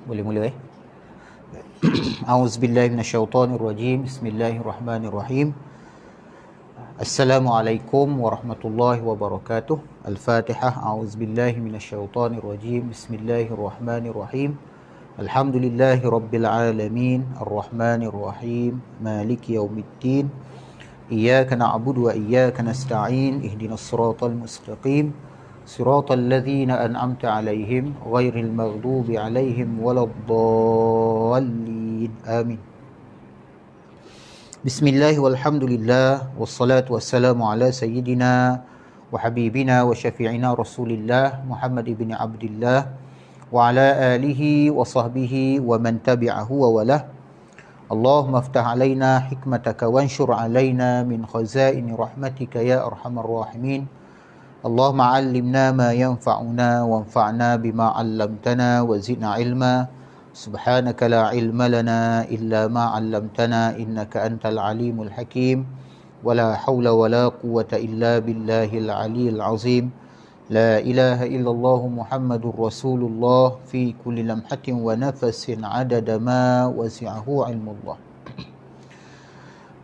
Boleh mula A'udzubillahi minasyaitonirrajim. Bismillahirrahmanirrahim. Assalamualaikum warahmatullahi wabarakatuh. Al-Fatihah. A'udzubillahi minasyaitonirrajim. Bismillahirrahmanirrahim. Alhamdulillahi rabbil alamin. Arrahmanirrahim. Maliki yaumiddin. Iyyaka na'budu wa iyyaka nasta'in. Ihdinas siratal mustaqim. صراط الذين أنعمت عليهم غير المغضوب عليهم ولا الضالين آمين. بسم الله والحمد لله والصلاة والسلام على سيدنا وحبيبنا وشفيعنا رسول الله محمد بن عبد الله وعلى آله وصحبه ومن تبعه ووله. اللهم افتح علينا حكمتك وانشر علينا من خزائن رحمتك يا أرحم الراحمين. اللهم علمنا ما ينفعنا وانفعنا بما علمتنا وزدنا علما. سبحانك لا علم لنا إلا ما علمتنا إنك أنت العليم الحكيم. ولا حول ولا قوة إلا بالله العلي العظيم. لا إله إلا الله محمد رسول الله في كل لمحة ونفس عدد ما وسعه علم الله.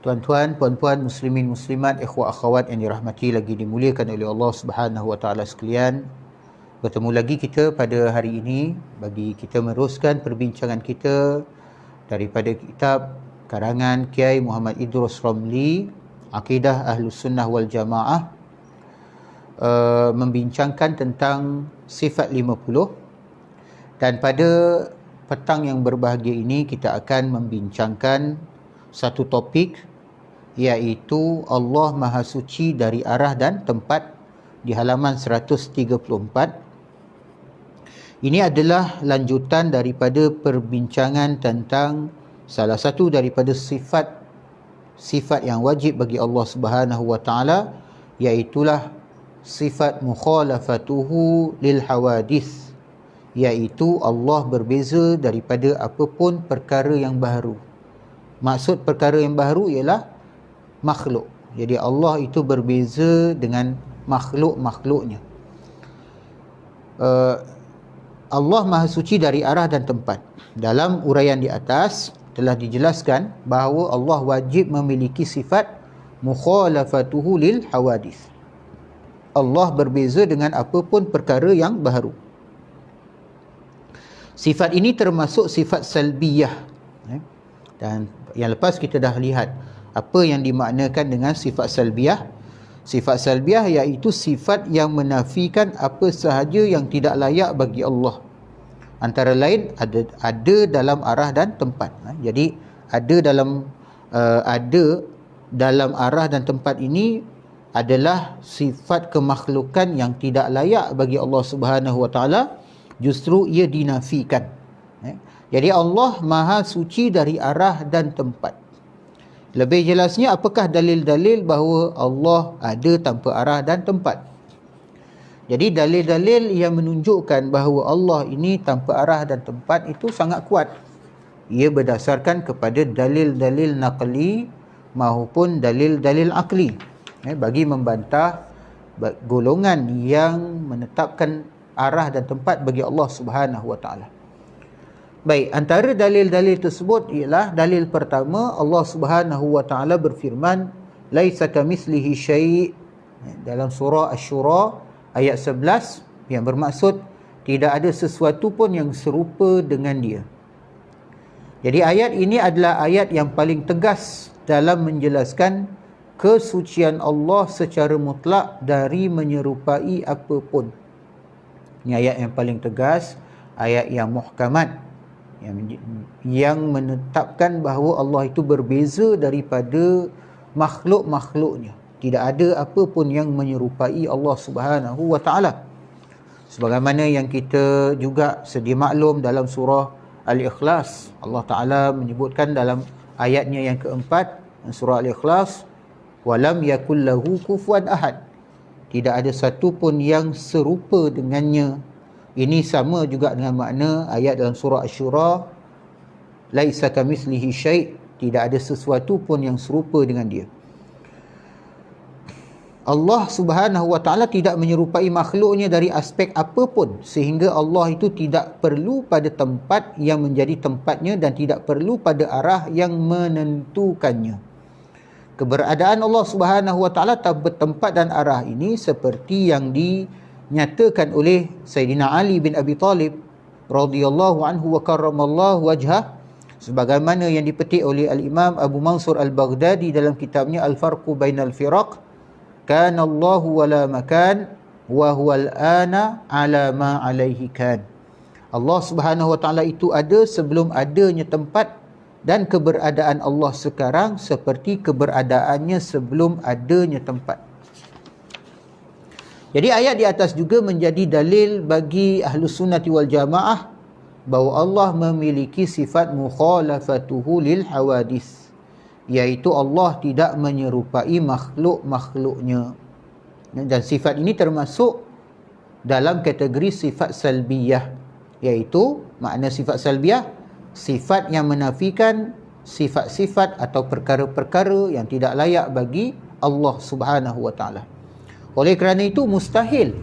Tuan-tuan, puan-puan, muslimin, muslimat, ikhwah, akhwat yang dirahmati lagi dimuliakan oleh Allah Subhanahu Wa Taala sekalian. Bertemu lagi kita pada hari ini bagi kita meneruskan perbincangan kita daripada kitab karangan Kiai Muhammad Idrus Ramli, Akidah Ahlus Sunnah wal Jamaah, membincangkan tentang sifat 50. Dan pada petang yang berbahagia ini kita akan membincangkan satu topik, iaitu Allah Maha Suci dari arah dan tempat, di halaman 134. Ini adalah lanjutan daripada perbincangan tentang salah satu daripada sifat yang wajib bagi Allah Subhanahu Wa Taala, iaitulah sifat mukhalafatuhu lil hawadith, iaitu Allah berbeza daripada apapun perkara yang baharu. Maksud perkara yang baharu ialah makhluk. Jadi Allah itu berbeza dengan makhluk-makhluknya. Allah Maha Suci dari arah dan tempat. Dalam uraian di atas telah dijelaskan bahawa Allah wajib memiliki sifat mukhalafatuhu lil hawadith. Allah berbeza dengan apapun perkara yang baharu. Sifat ini termasuk sifat salbiyah. Dan yang lepas kita dah lihat apa yang dimaknakan dengan sifat salbiyah. Sifat salbiyah iaitu sifat yang menafikan apa sahaja yang tidak layak bagi Allah. Antara lain ada dalam arah dan tempat. Jadi ada dalam arah dan tempat ini adalah sifat kemakhlukan yang tidak layak bagi Allah Subhanahu Wa Taala, justru ia dinafikan. Jadi Allah Maha Suci dari arah dan tempat. Lebih jelasnya, apakah dalil-dalil bahawa Allah ada tanpa arah dan tempat? Jadi dalil-dalil yang menunjukkan bahawa Allah ini tanpa arah dan tempat itu sangat kuat. Ia berdasarkan kepada dalil-dalil naqli maupun dalil-dalil akli. Bagi membantah golongan yang menetapkan arah dan tempat bagi Allah Subhanahu Wa Taala. Baik, antara dalil-dalil tersebut ialah dalil pertama, Allah Subhanahu Wa Taala berfirman, laisa kamitslihi syai', dalam surah Asy-Syura ayat 11, yang bermaksud tidak ada sesuatu pun yang serupa dengan dia. Jadi ayat ini adalah ayat yang paling tegas dalam menjelaskan kesucian Allah secara mutlak dari menyerupai apapun. Ini ayat yang paling tegas, ayat yang muhkamat, yang menetapkan bahawa Allah itu berbeza daripada makhluk-makhluknya. Tidak ada apa pun yang menyerupai Allah Subhanahu Wa Taala. Sebagaimana yang kita juga sedia maklum dalam surah Al-Ikhlas, Allah Taala menyebutkan dalam ayatnya yang keempat, surah Al-Ikhlas, walam yakul lahu kufuwan ahad. Tidak ada satu pun yang serupa dengannya. Ini sama juga dengan makna ayat dalam surah Asy-Syura, laisa kamitslihi syai', tidak ada sesuatu pun yang serupa dengan dia. Allah Subhanahu wa taala tidak menyerupai makhluknya dari aspek apapun, sehingga Allah itu tidak perlu pada tempat yang menjadi tempatnya dan tidak perlu pada arah yang menentukannya. Keberadaan Allah Subhanahu wa taala bertempat dan arah ini seperti yang dinyatakan oleh Sayyidina Ali bin Abi Talib radhiyallahu anhu wa karramallahu wajhah, sebagaimana yang dipetik oleh Al-Imam Abu Mansur Al-Baghdadi dalam kitabnya Al-Farqu Bainal Firaq, kana Allahu wala makan wa huwal ana ala ma alaihi kan. Allah Subhanahu wa taala itu ada sebelum adanya tempat, dan keberadaan Allah sekarang seperti keberadaannya sebelum adanya tempat. Jadi ayat di atas juga menjadi dalil bagi Ahlus Sunnati wal Jamaah bahawa Allah memiliki sifat mukhalafatuhu lil hawadis, iaitu Allah tidak menyerupai makhluk-makhluknya. Dan sifat ini termasuk dalam kategori sifat salbiyah, iaitu makna sifat salbiyah, sifat yang menafikan sifat-sifat atau perkara-perkara yang tidak layak bagi Allah Subhanahu wa taala. Oleh kerana itu mustahil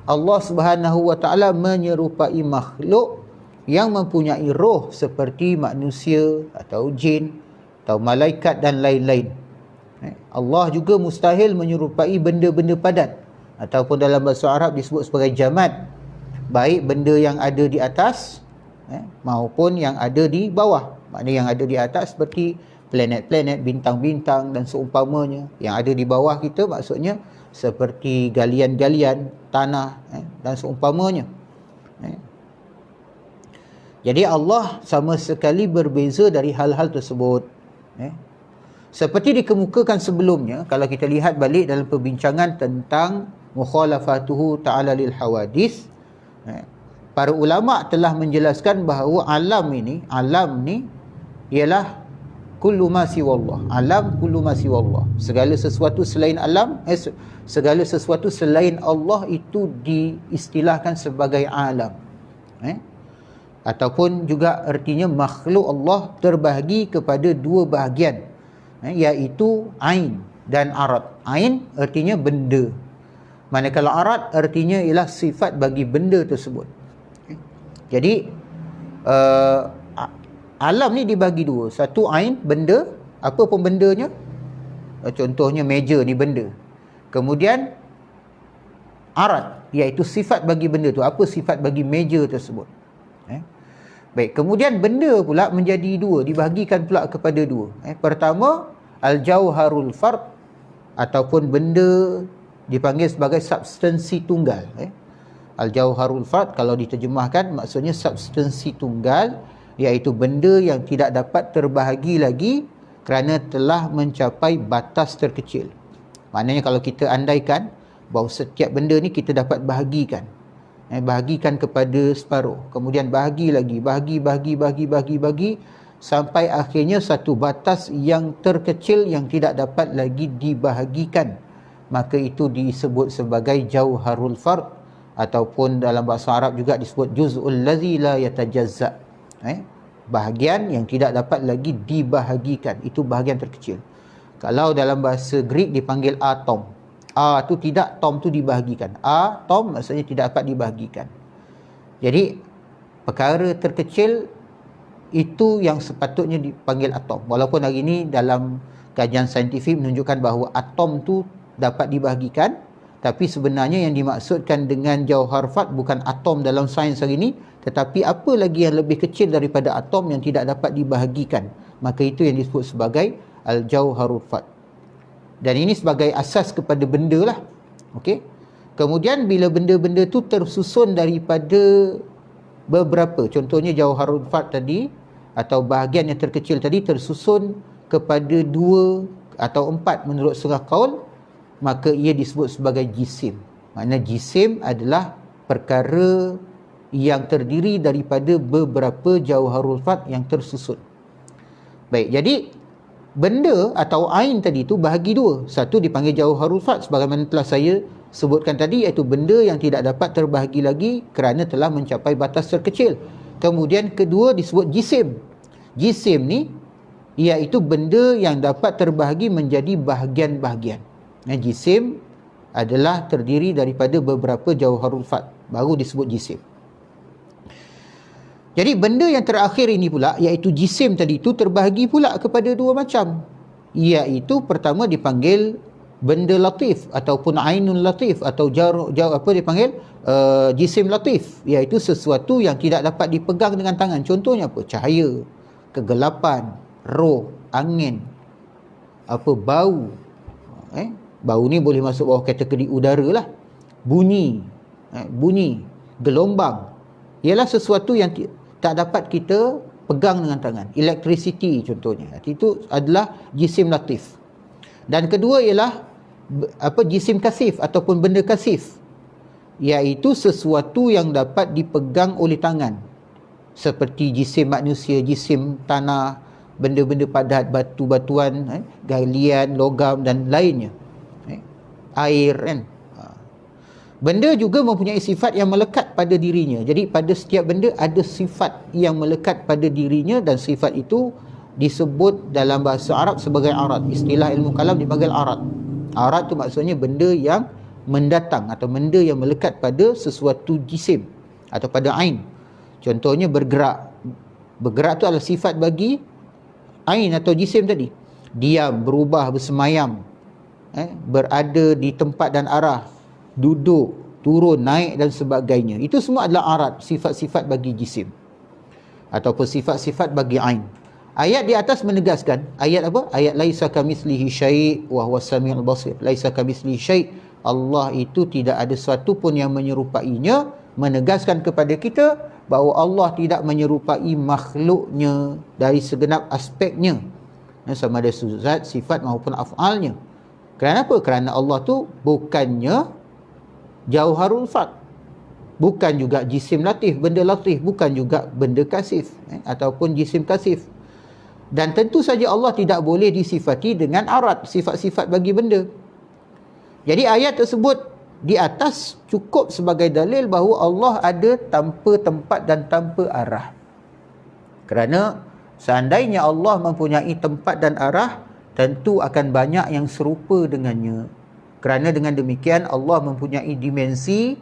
Allah Subhanahu wa taala menyerupai makhluk yang mempunyai roh seperti manusia atau jin atau malaikat dan lain-lain. Allah juga mustahil menyerupai benda-benda padat, ataupun dalam bahasa Arab disebut sebagai jamad, baik benda yang ada di atas maupun yang ada di bawah. Maknanya yang ada di atas seperti planet-planet, bintang-bintang dan seumpamanya. Yang ada di bawah kita maksudnya seperti galian-galian tanah dan seumpamanya. Jadi Allah sama sekali berbeza dari hal-hal tersebut. Seperti dikemukakan sebelumnya, kalau kita lihat balik dalam perbincangan tentang mukhalafatuhu ta'ala lil hawadis, para ulama telah menjelaskan bahawa alam ni ialah kullu ma siwallah. Alam kullu ma siwallah. Segala sesuatu selain alam, segala sesuatu selain Allah itu diistilahkan sebagai alam. Ataupun juga artinya makhluk Allah terbahagi kepada dua bahagian, iaitu ain dan arad. Ain artinya benda, manakala arad artinya ialah sifat bagi benda tersebut. Jadi alam ni dibagi dua. Satu ain, benda, apa pun bendanya. Contohnya meja ni benda. Kemudian arad, iaitu sifat bagi benda tu. Apa sifat bagi meja tersebut. Baik, kemudian benda pula menjadi dua, dibahagikan pula kepada dua. Pertama, al-jauharul fard, ataupun benda dipanggil sebagai substansi tunggal. Al-jauharul fard kalau diterjemahkan maksudnya substansi tunggal, iaitu benda yang tidak dapat terbahagi lagi kerana telah mencapai batas terkecil. Maknanya kalau kita andaikan bahawa setiap benda ni kita dapat bahagikan, bahagikan kepada separuh, kemudian bahagi lagi, bahagi sampai akhirnya satu batas yang terkecil yang tidak dapat lagi dibahagikan, maka itu disebut sebagai jauharul fard, ataupun dalam bahasa Arab juga disebut juz'ul ladzi la yatajazza. Bahagian yang tidak dapat lagi dibahagikan, itu bahagian terkecil. Kalau dalam bahasa Greek dipanggil atom, A tu tidak, tom tu dibahagikan. Atom maksudnya tidak dapat dibahagikan. Jadi perkara terkecil itu yang sepatutnya dipanggil atom. Walaupun hari ini dalam kajian saintifik menunjukkan bahawa atom tu dapat dibahagikan, tapi sebenarnya yang dimaksudkan dengan jauhar fard bukan atom dalam sains hari ini, tetapi apa lagi yang lebih kecil daripada atom yang tidak dapat dibahagikan. Maka itu yang disebut sebagai al-jauharul fard. Dan ini sebagai asas kepada benda lah. Okey. Kemudian bila benda-benda tu tersusun daripada beberapa, contohnya jauharul fard tadi atau bahagian yang terkecil tadi tersusun kepada dua atau empat menurut setengah kaul, maka ia disebut sebagai jisim. Maknanya jisim adalah perkara yang terdiri daripada beberapa jauharul fard yang tersusun. Baik, jadi benda atau ain tadi tu bahagi dua. Satu dipanggil jauharul fard sebagaimana telah saya sebutkan tadi, iaitu benda yang tidak dapat terbahagi lagi kerana telah mencapai batas terkecil. Kemudian kedua disebut jisim. Jisim ni iaitu benda yang dapat terbahagi menjadi bahagian-bahagian. Jisim adalah terdiri daripada beberapa jauharul fat, baru disebut jisim. Jadi benda yang terakhir ini pula, iaitu jisim tadi itu, terbahagi pula kepada dua macam, iaitu pertama dipanggil benda latif ataupun ainun latif, atau apa dipanggil jisim latif, iaitu sesuatu yang tidak dapat dipegang dengan tangan. Contohnya apa? Cahaya, kegelapan, roh, angin, bau. Bau ni boleh masuk bawah kategori udara lah. Bunyi, gelombang, ialah sesuatu yang tak dapat kita pegang dengan tangan. Elektrisiti contohnya, itu adalah jisim latif. Dan kedua ialah jisim kasif ataupun benda kasif, iaitu sesuatu yang dapat dipegang oleh tangan, seperti jisim manusia, jisim tanah, benda-benda padat, batu-batuan, galian, logam dan lainnya, air kan. Benda juga mempunyai sifat yang melekat pada dirinya. Jadi pada setiap benda ada sifat yang melekat pada dirinya, dan sifat itu disebut dalam bahasa Arab sebagai arad. Istilah ilmu kalam dipanggil arad. Arad tu maksudnya benda yang mendatang atau benda yang melekat pada sesuatu jisim atau pada ain. Contohnya bergerak. Bergerak tu adalah sifat bagi ain atau jisim tadi. Diam, berubah, bersemayam, berada di tempat dan arah, duduk, turun, naik dan sebagainya. Itu semua adalah arad, sifat-sifat bagi jisim ataupun sifat-sifat bagi ain. Ayat di atas menegaskan, ayat apa? Ayat laisa kamitslihi syai' wa huwas samiul basir. Laisa kamitslihi syai', Allah itu tidak ada sesuatu pun yang menyerupainya, menegaskan kepada kita bahawa Allah tidak menyerupai makhluknya dari segenap aspeknya, sama ada zat, sifat maupun af'alnya. Kerana apa? Kerana Allah tu bukannya jauharul fat, bukan juga jisim latif, benda latif, bukan juga benda kasif ataupun jisim kasif. Dan tentu saja Allah tidak boleh disifati dengan arad, sifat-sifat bagi benda. Jadi ayat tersebut di atas cukup sebagai dalil bahawa Allah ada tanpa tempat dan tanpa arah. Kerana seandainya Allah mempunyai tempat dan arah, tentu akan banyak yang serupa dengannya. Kerana dengan demikian Allah mempunyai dimensi,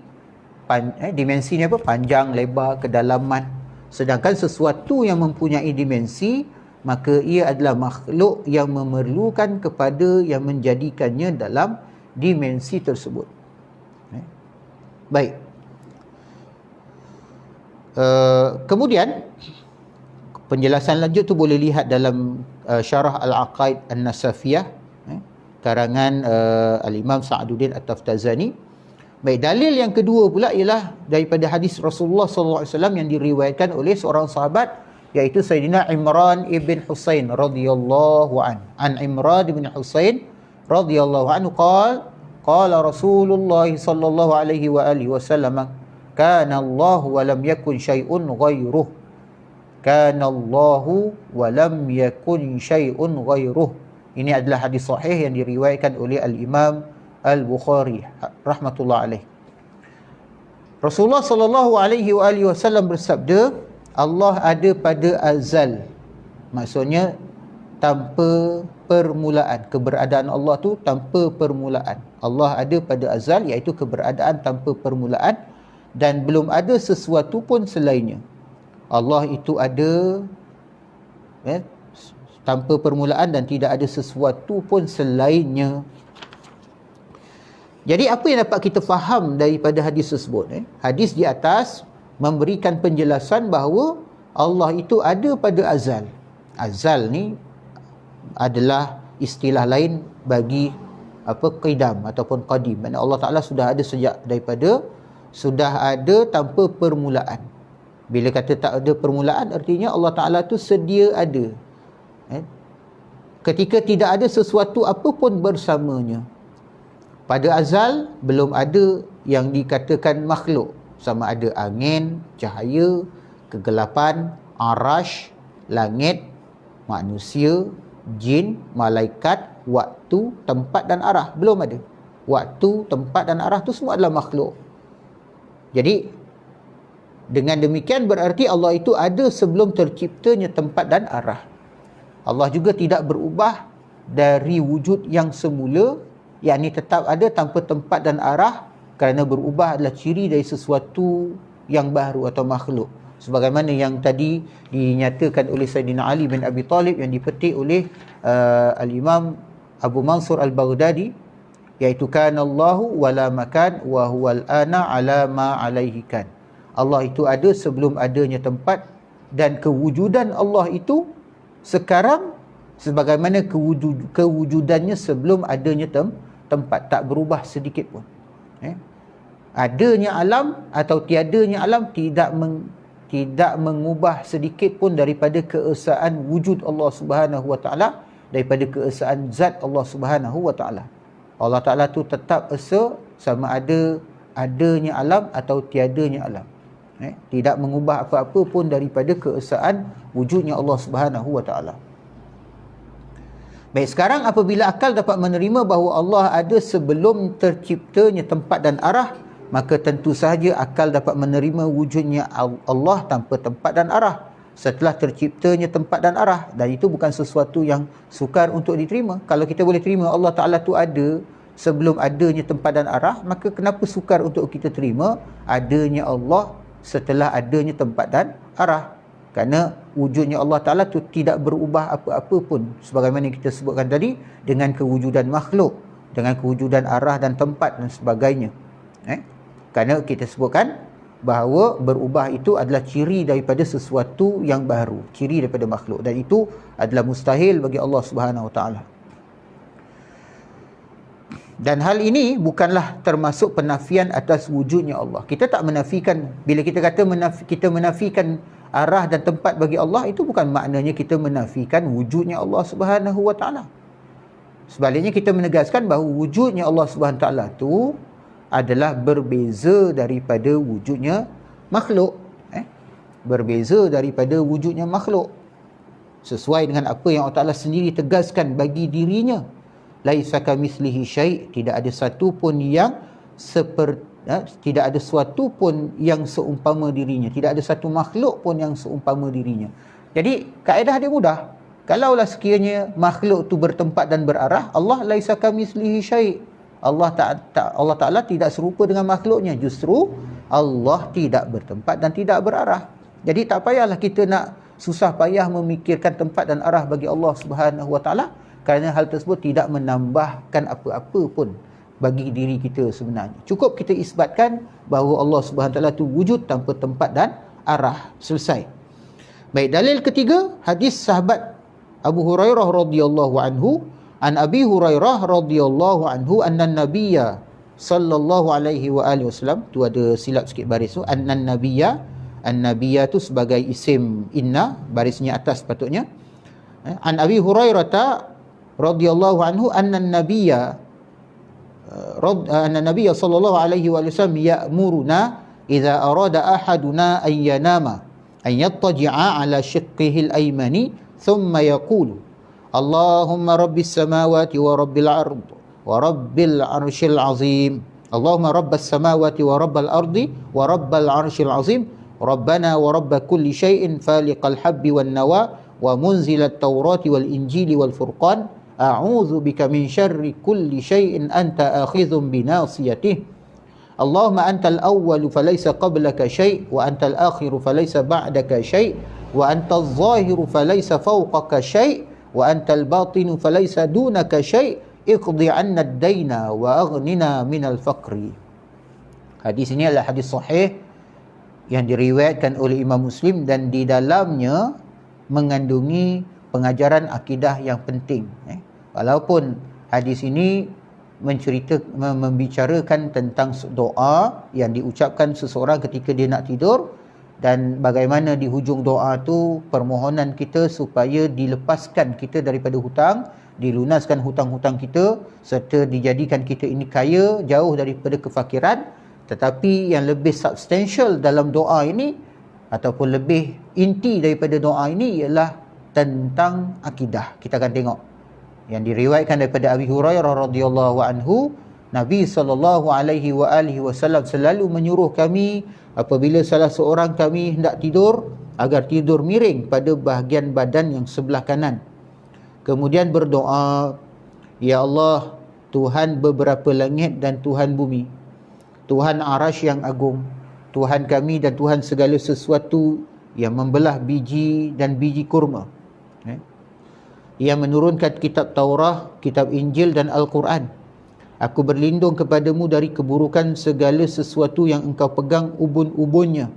dimensinya apa? Panjang, lebar, kedalaman. Sedangkan sesuatu yang mempunyai dimensi, maka ia adalah makhluk yang memerlukan kepada yang menjadikannya dalam dimensi tersebut. Baik. Kemudian penjelasan lanjut tu boleh lihat dalam Syarah Al-Aqaid An-Nasafiyah, karangan Al-Imam Sa'aduddin At-Taftazani. Baik, dalil yang kedua pula ialah daripada hadis Rasulullah sallallahu alaihi wasallam yang diriwayatkan oleh seorang sahabat, iaitu Sayyidina Imran ibn Husain radhiyallahu an. An Imran ibn Husain radhiyallahu anhu qala Rasulullah sallallahu alaihi wa alihi wasallam, kana Allah wa lam yakun syai'un ghairuh. Kana Allah wa lam yakun syai'un ghairuh. Ini adalah hadis sahih yang diriwayatkan oleh Al-Imam Al-Bukhari rahmatullah alaih. Rasulullah sallallahu alaihi wa alihi wasallam bersabda, Allah ada pada azal. Maksudnya tanpa permulaan. Keberadaan Allah tu tanpa permulaan. Allah ada pada azal, iaitu keberadaan tanpa permulaan, dan belum ada sesuatu pun selainnya. Allah itu ada tanpa permulaan dan tidak ada sesuatu pun selainnya. Jadi apa yang dapat kita faham daripada hadis tersebut? Hadis di atas memberikan penjelasan bahawa Allah itu ada pada azal. Azal ni adalah istilah lain bagi qidam ataupun qadim. Maksudnya Allah Ta'ala sudah ada sejak daripada, sudah ada tanpa permulaan. Bila kata tak ada permulaan, artinya Allah Ta'ala tu sedia ada. Ketika tidak ada sesuatu apa pun bersamanya. Pada azal belum ada yang dikatakan makhluk, sama ada angin, cahaya, kegelapan, arash, langit, manusia, jin, malaikat, waktu, tempat dan arah. Belum ada. Waktu, tempat dan arah tu semua adalah makhluk. Jadi dengan demikian berarti Allah itu ada sebelum terciptanya tempat dan arah. Allah juga tidak berubah dari wujud yang semula yakni tetap ada tanpa tempat dan arah, kerana berubah adalah ciri dari sesuatu yang baru atau makhluk. Sebagaimana yang tadi dinyatakan oleh Sayyidina Ali bin Abi Talib, yang dipetik oleh Al-Imam Abu Mansur Al-Baghdadi, iaitu kana Allahu wala makan wa huwal ana ala ma alaihi kan. Allah itu ada sebelum adanya tempat, dan kewujudan Allah itu sekarang sebagaimana kewujudannya sebelum adanya tempat, tak berubah sedikit pun. Adanya alam atau tiadanya alam tidak mengubah sedikit pun daripada keesaan wujud Allah Subhanahu wa taala, daripada keesaan zat Allah Subhanahu wa taala. Allah Ta'ala tu tetap esa sama ada adanya alam atau tiadanya alam. Tidak mengubah apa-apa pun daripada keesaan wujudnya Allah Subhanahu wa taala. Baik, sekarang apabila akal dapat menerima bahawa Allah ada sebelum terciptanya tempat dan arah, maka tentu sahaja akal dapat menerima wujudnya Allah tanpa tempat dan arah setelah terciptanya tempat dan arah. Dan itu bukan sesuatu yang sukar untuk diterima. Kalau kita boleh terima Allah Ta'ala tu ada sebelum adanya tempat dan arah, maka kenapa sukar untuk kita terima adanya Allah setelah adanya tempat dan arah? Kerana wujudnya Allah Ta'ala tu tidak berubah apa-apa pun, sebagaimana kita sebutkan tadi, dengan kewujudan makhluk, dengan kewujudan arah dan tempat dan sebagainya. Kerana kita sebutkan bahawa berubah itu adalah ciri daripada sesuatu yang baru, ciri daripada makhluk, dan itu adalah mustahil bagi Allah Subhanahu Wa Taala. Dan hal ini bukanlah termasuk penafian atas wujudnya Allah. Kita tak menafikan, bila kita kata kita menafikan arah dan tempat bagi Allah, itu bukan maknanya kita menafikan wujudnya Allah Subhanahu Wa Taala. Sebaliknya kita menegaskan bahawa wujudnya Allah Subhanahu Wa Taala itu adalah berbeza daripada wujudnya makhluk. Berbeza daripada wujudnya makhluk, sesuai dengan apa yang Allah Ta'ala sendiri tegaskan bagi dirinya. Laisa kamitslihi syai', tidak ada satu pun yang tidak ada suatu pun yang seumpama dirinya, tidak ada satu makhluk pun yang seumpama dirinya. Jadi kaedah dia mudah. Kalaulah sekiranya makhluk tu bertempat dan berarah, Allah laisa kamitslihi syai', Allah Ta'ala tidak serupa dengan makhluknya. Justru Allah tidak bertempat dan tidak berarah. Jadi tak payahlah kita nak susah payah memikirkan tempat dan arah bagi Allah Subhanahu Wa Ta'ala, kerana hal tersebut tidak menambahkan apa-apa pun bagi diri kita sebenarnya. Cukup kita isbatkan bahawa Allah Subhanahu Wa Ta'ala itu wujud tanpa tempat dan arah. Selesai. Baik, dalil ketiga, hadis sahabat Abu Hurairah radhiyallahu anhu, an Abi Hurairah radhiyallahu anhu anna nabiyya sallallahu alaihi wa alihi wasallam, tu ada silap sikit baris tu, anna nabiyya, an-nabiyya tu sebagai isim inna, barisnya atas patutnya. An Abi Hurairah radhiyallahu anhu anna nabiyya sallallahu alaihi wa sallam ya'muruna idza arada ahaduna an yanama an yattaji'a ala shiqqihi al-aymani thumma yaqulu Allahumma rabbis samawati wa rabbil ard wa rabbil arshil azim. Allahumma rabbas samawati wa rabbal ardi wa rabbal arshil azim. Rabbana wa rabb kulli shay'in faliqal habbi wan nawa wa munzilat tawrati wal injili wal furqan. A'udzu bika min syarri kulli shay'in anta akhidhun bi nasiyatihi. Allahumma antal awwalu falaysa qablaka syai' wa antal akhiru falaysa ba'daka syai' wa antal zahiru falaysa fawqaka syai' wa antal batinu falaysa dunaka syai' iqdi 'anna ad-daina wa aghnina minal faqri. Hadis ini adalah hadis sahih yang diriwayatkan oleh Imam Muslim, dan di dalamnya mengandungi pengajaran akidah yang penting. Walaupun hadis ini membicarakan tentang doa yang diucapkan seseorang ketika dia nak tidur, dan bagaimana di hujung doa tu permohonan kita supaya dilepaskan kita daripada hutang, dilunaskan hutang-hutang kita, serta dijadikan kita ini kaya, jauh daripada kefakiran. Tetapi yang lebih substansial dalam doa ini, ataupun lebih inti daripada doa ini, ialah tentang akidah. Kita akan tengok yang diriwayatkan daripada Abi Hurairah radhiyallahu anhu, Nabi SAW selalu menyuruh kami apabila salah seorang kami hendak tidur, agar tidur miring pada bahagian badan yang sebelah kanan. Kemudian berdoa, Ya Allah, Tuhan beberapa langit dan Tuhan bumi, Tuhan Arash yang agung, Tuhan kami dan Tuhan segala sesuatu yang membelah biji dan biji kurma. Yang menurunkan kitab Taurah, kitab Injil dan Al-Quran. Aku berlindung kepadamu dari keburukan segala sesuatu yang engkau pegang ubun-ubunnya.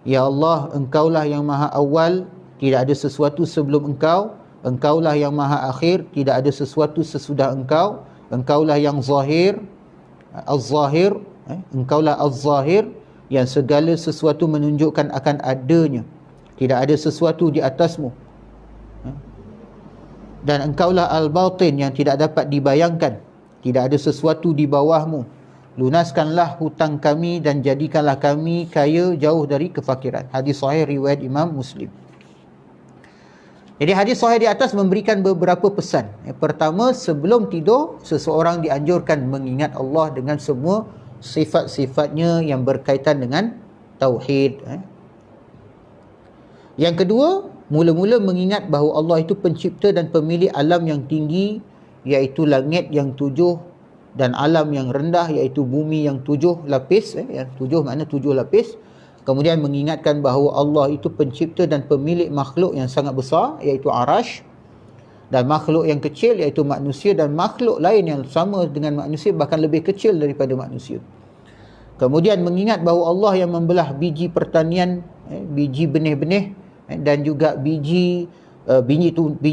Ya Allah, engkaulah yang maha awal, tidak ada sesuatu sebelum engkau. Engkaulah yang maha akhir, tidak ada sesuatu sesudah engkau. Engkaulah yang zahir, az-zahir, engkaulah az-zahir, yang segala sesuatu menunjukkan akan adanya. Tidak ada sesuatu di atasmu. Dan engkaulah al-batin, yang tidak dapat dibayangkan. Tidak ada sesuatu di bawahmu. Lunaskanlah hutang kami dan jadikanlah kami kaya jauh dari kefakiran. Hadis sahih riwayat Imam Muslim. Jadi hadis sahih di atas memberikan beberapa pesan. Pertama, sebelum tidur, seseorang dianjurkan mengingat Allah dengan semua sifat-sifatnya yang berkaitan dengan tauhid. Yang kedua, mula-mula mengingat bahawa Allah itu pencipta dan pemilik alam yang tinggi, iaitu langit yang 7 dan alam yang rendah, iaitu bumi yang 7 lapis. Yang 7 makna 7 lapis. Kemudian mengingatkan bahawa Allah itu pencipta dan pemilik makhluk yang sangat besar, iaitu Arash, dan makhluk yang kecil, iaitu manusia, dan makhluk lain yang sama dengan manusia, bahkan lebih kecil daripada manusia. Kemudian mengingat bahawa Allah yang membelah biji pertanian, biji benih-benih, dan juga biji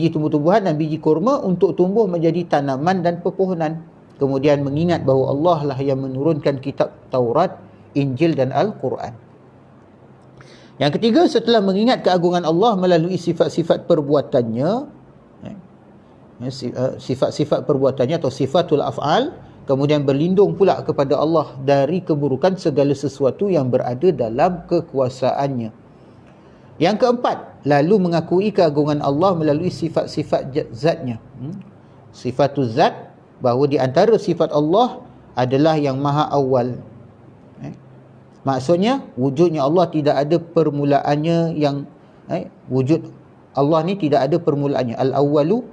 tumbuh-tumbuhan dan biji kurma untuk tumbuh menjadi tanaman dan pepohonan. Kemudian mengingat bahawa Allah lah yang menurunkan kitab Taurat, Injil dan Al-Quran. Yang ketiga, setelah mengingat keagungan Allah melalui sifat-sifat perbuatannya, sifat-sifat perbuatannya atau sifatul af'al, kemudian berlindung pula kepada Allah dari keburukan segala sesuatu yang berada dalam kekuasaannya. Yang keempat, lalu mengakui keagungan Allah melalui sifat-sifat zatnya. Sifatul zat, bahawa di antara sifat Allah adalah yang maha awal. Maksudnya, wujudnya Allah tidak ada permulaannya yang wujud Allah ni tidak ada permulaannya. Al-awwalu,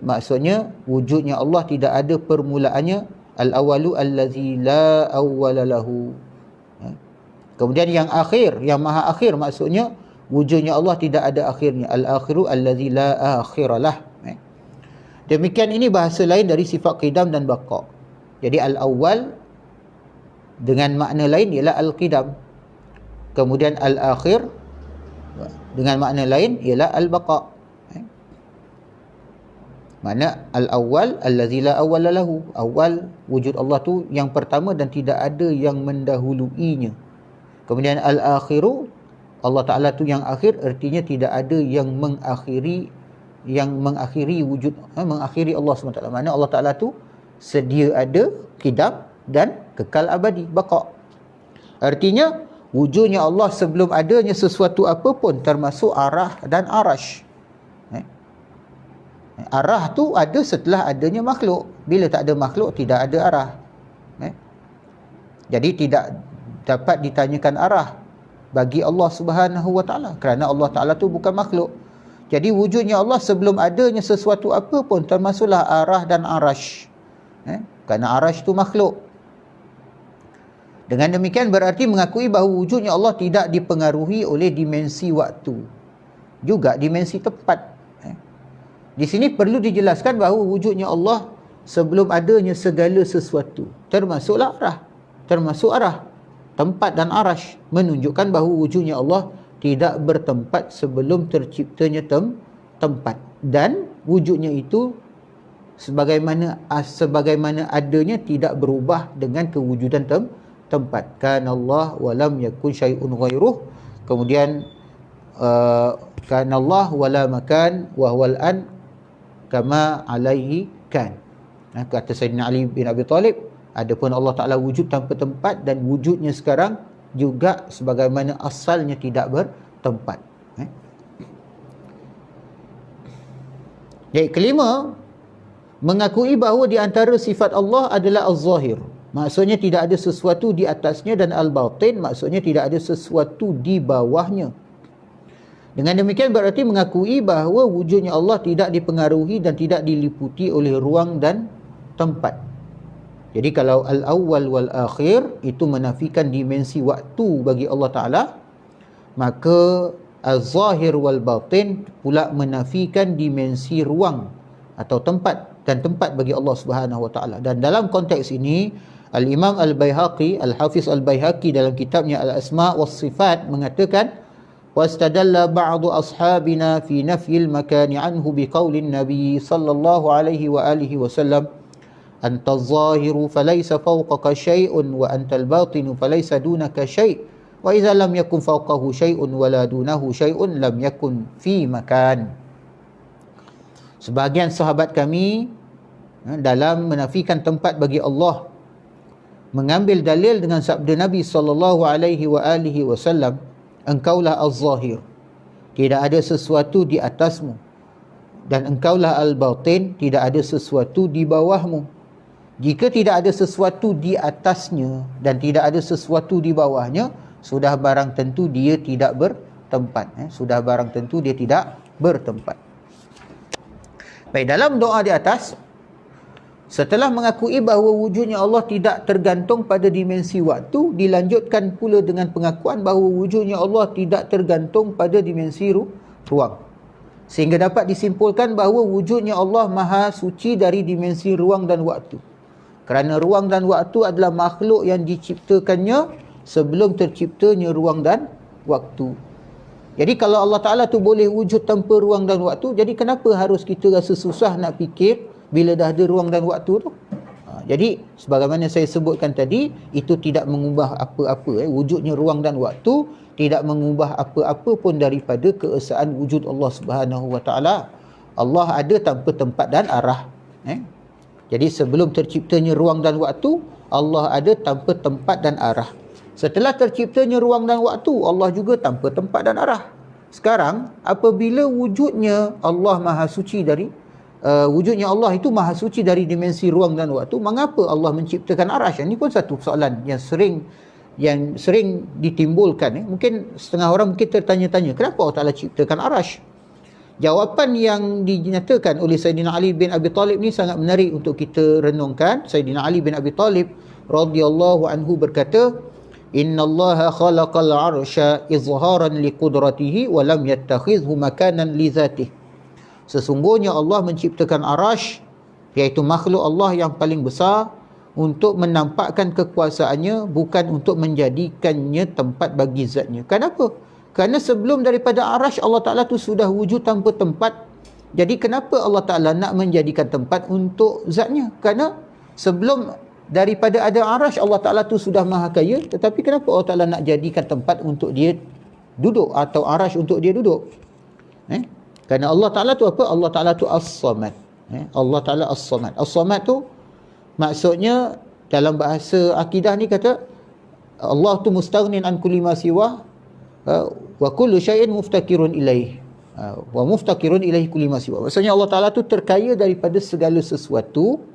maksudnya wujudnya Allah tidak ada permulaannya. Al-awwalu allazi la awwala lahu. Kemudian yang akhir, yang maha akhir, maksudnya wujudnya Allah tidak ada akhirnya. Al-akhiru allazi la akhiralah. Demikian ini bahasa lain dari sifat qidam dan baqa. Jadi al-awwal dengan makna lain ialah al-qidam. Kemudian al-akhir dengan makna lain ialah al-baqa. Makna al-awwal allazi la awwala lahu. Awal wujud Allah tu yang pertama dan tidak ada yang mendahuluinya. Kemudian al-akhiru, Allah Ta'ala tu yang akhir, artinya tidak ada yang mengakhiri wujud, mengakhiri Allah SWT. Maksudnya Allah Ta'ala tu sedia ada, qidam dan kekal abadi, baqa. Artinya wujudnya Allah sebelum adanya sesuatu apapun, termasuk arah dan arash. Arah tu ada setelah adanya makhluk. Bila tak ada makhluk, tidak ada arah. Jadi tidak dapat ditanyakan arah bagi Allah Subhanahu Wa Taala, kerana Allah Taala tu bukan makhluk. Jadi wujudnya Allah sebelum adanya sesuatu apa pun, termasuklah arah dan arash. Kerana arash tu makhluk. Dengan demikian berarti mengakui bahawa wujudnya Allah tidak dipengaruhi oleh dimensi waktu, juga dimensi tempat. Di sini perlu dijelaskan bahawa wujudnya Allah sebelum adanya segala sesuatu, termasuklah arah, termasuk arah, tempat dan arash, menunjukkan bahawa wujudnya Allah tidak bertempat sebelum terciptanya tempat, dan wujudnya itu sebagaimana adanya tidak berubah dengan kewujudan tempat. Kana Allah wa lam yakun syai'un ghairuh. Kemudian kana Allah wa la makan wa huwal an kama alaihi kan. Kata Sayyidina Ali bin Abi Talib, adapun Allah Ta'ala wujud tanpa tempat, dan wujudnya sekarang juga sebagaimana asalnya tidak bertempat. Jadi kelima, mengakui bahawa di antara sifat Allah adalah az-zahir. Maksudnya tidak ada sesuatu di atasnya, dan al-batin maksudnya tidak ada sesuatu di bawahnya. Dengan demikian berarti mengakui bahawa wujudnya Allah tidak dipengaruhi dan tidak diliputi oleh ruang dan tempat. Jadi kalau al-awwal wal-akhir itu menafikan dimensi waktu bagi Allah Ta'ala, maka al-zahir wal-batin pula menafikan dimensi ruang atau tempat dan tempat bagi Allah Subhanahu Wa Ta'ala. Dan dalam konteks ini, Al-Imam Al-Baihaqi, Al-Hafiz Al-Baihaqi dalam kitabnya Al-Asma' was-Sifat mengatakan, wastadalla ba'du ashabina fi nafyil makani anhu biqaulin Nabi sallallahu alaihi wa alihi wasallam, anta az-zahiru falaysa fawqaka syai'un wa anta al-batinu falaysa dunaka syai', wa idza lam yakun fawqahu syai'un wa la dunahu syai'un lam yakun fi makan. Sebahagian sahabat kami dalam menafikan tempat bagi Allah mengambil dalil dengan sabda Nabi sallallahu alaihi wa alihi wasallam, engkaulah az-zahir, tidak ada sesuatu di atasmu, dan engkaulah al-batin, tidak ada sesuatu di bawahmu. Jika tidak ada sesuatu di atasnya dan tidak ada sesuatu di bawahnya, sudah barang tentu dia tidak bertempat. Sudah barang tentu dia tidak bertempat. Baik, dalam doa di atas, setelah mengakui bahawa wujudnya Allah tidak tergantung pada dimensi waktu, dilanjutkan pula dengan pengakuan bahawa wujudnya Allah tidak tergantung pada dimensi ruang. Sehingga dapat disimpulkan bahawa wujudnya Allah maha suci dari dimensi ruang dan waktu. Kerana ruang dan waktu adalah makhluk yang diciptakannya sebelum terciptanya ruang dan waktu. Jadi kalau Allah Ta'ala tu boleh wujud tanpa ruang dan waktu, jadi kenapa harus kita rasa susah nak fikir bila dah ada ruang dan waktu tu? Jadi sebagaimana saya sebutkan tadi, itu tidak mengubah apa-apa. Wujudnya ruang dan waktu tidak mengubah apa-apa pun daripada keesaan wujud Allah Subhanahu Wa Ta'ala. Allah ada tanpa tempat dan arah. Jadi sebelum terciptanya ruang dan waktu, Allah ada tanpa tempat dan arah. Setelah terciptanya ruang dan waktu, Allah juga tanpa tempat dan arah. Sekarang, apabila wujudnya Allah maha suci dari wujudnya Allah itu maha suci dari dimensi ruang dan waktu, mengapa Allah menciptakan arash? Ini pun satu soalan yang sering ditimbulkan. Mungkin setengah orang mungkin tertanya-tanya, kenapa Allah Ta'ala ciptakan arash? Jawapan yang dinyatakan oleh Sayyidina Ali bin Abi Talib ni sangat menarik untuk kita renungkan. Sayyidina Ali bin Abi Talib radhiyallahu anhu berkata, innallaha khalaqal arsha izharan liqudratihi wa lam yattakhidhu makanan li dzatihi. Sesungguhnya Allah menciptakan arash, iaitu makhluk Allah yang paling besar, untuk menampakkan kekuasaannya, bukan untuk menjadikannya tempat bagi zatnya. Kenapa? Kerana sebelum daripada arash, Allah Ta'ala tu sudah wujud tanpa tempat. Jadi kenapa Allah Ta'ala nak menjadikan tempat untuk zatnya? Kerana sebelum daripada ada arash, Allah Ta'ala tu sudah maha kaya. Tetapi kenapa Allah Ta'ala nak jadikan tempat untuk dia duduk, atau arash untuk dia duduk? Kerana Allah Ta'ala tu apa? Allah Ta'ala tu as-samad. Allah Ta'ala as-samad. As-samad tu maksudnya dalam bahasa akidah ni kata, Allah tu mustaghnin an kulli ma siwa wa kullu syai'in muftakirun ilaih wa muftakirun ilaih kulli ma siwa. Maksudnya Allah Ta'ala tu terkaya daripada segala sesuatu,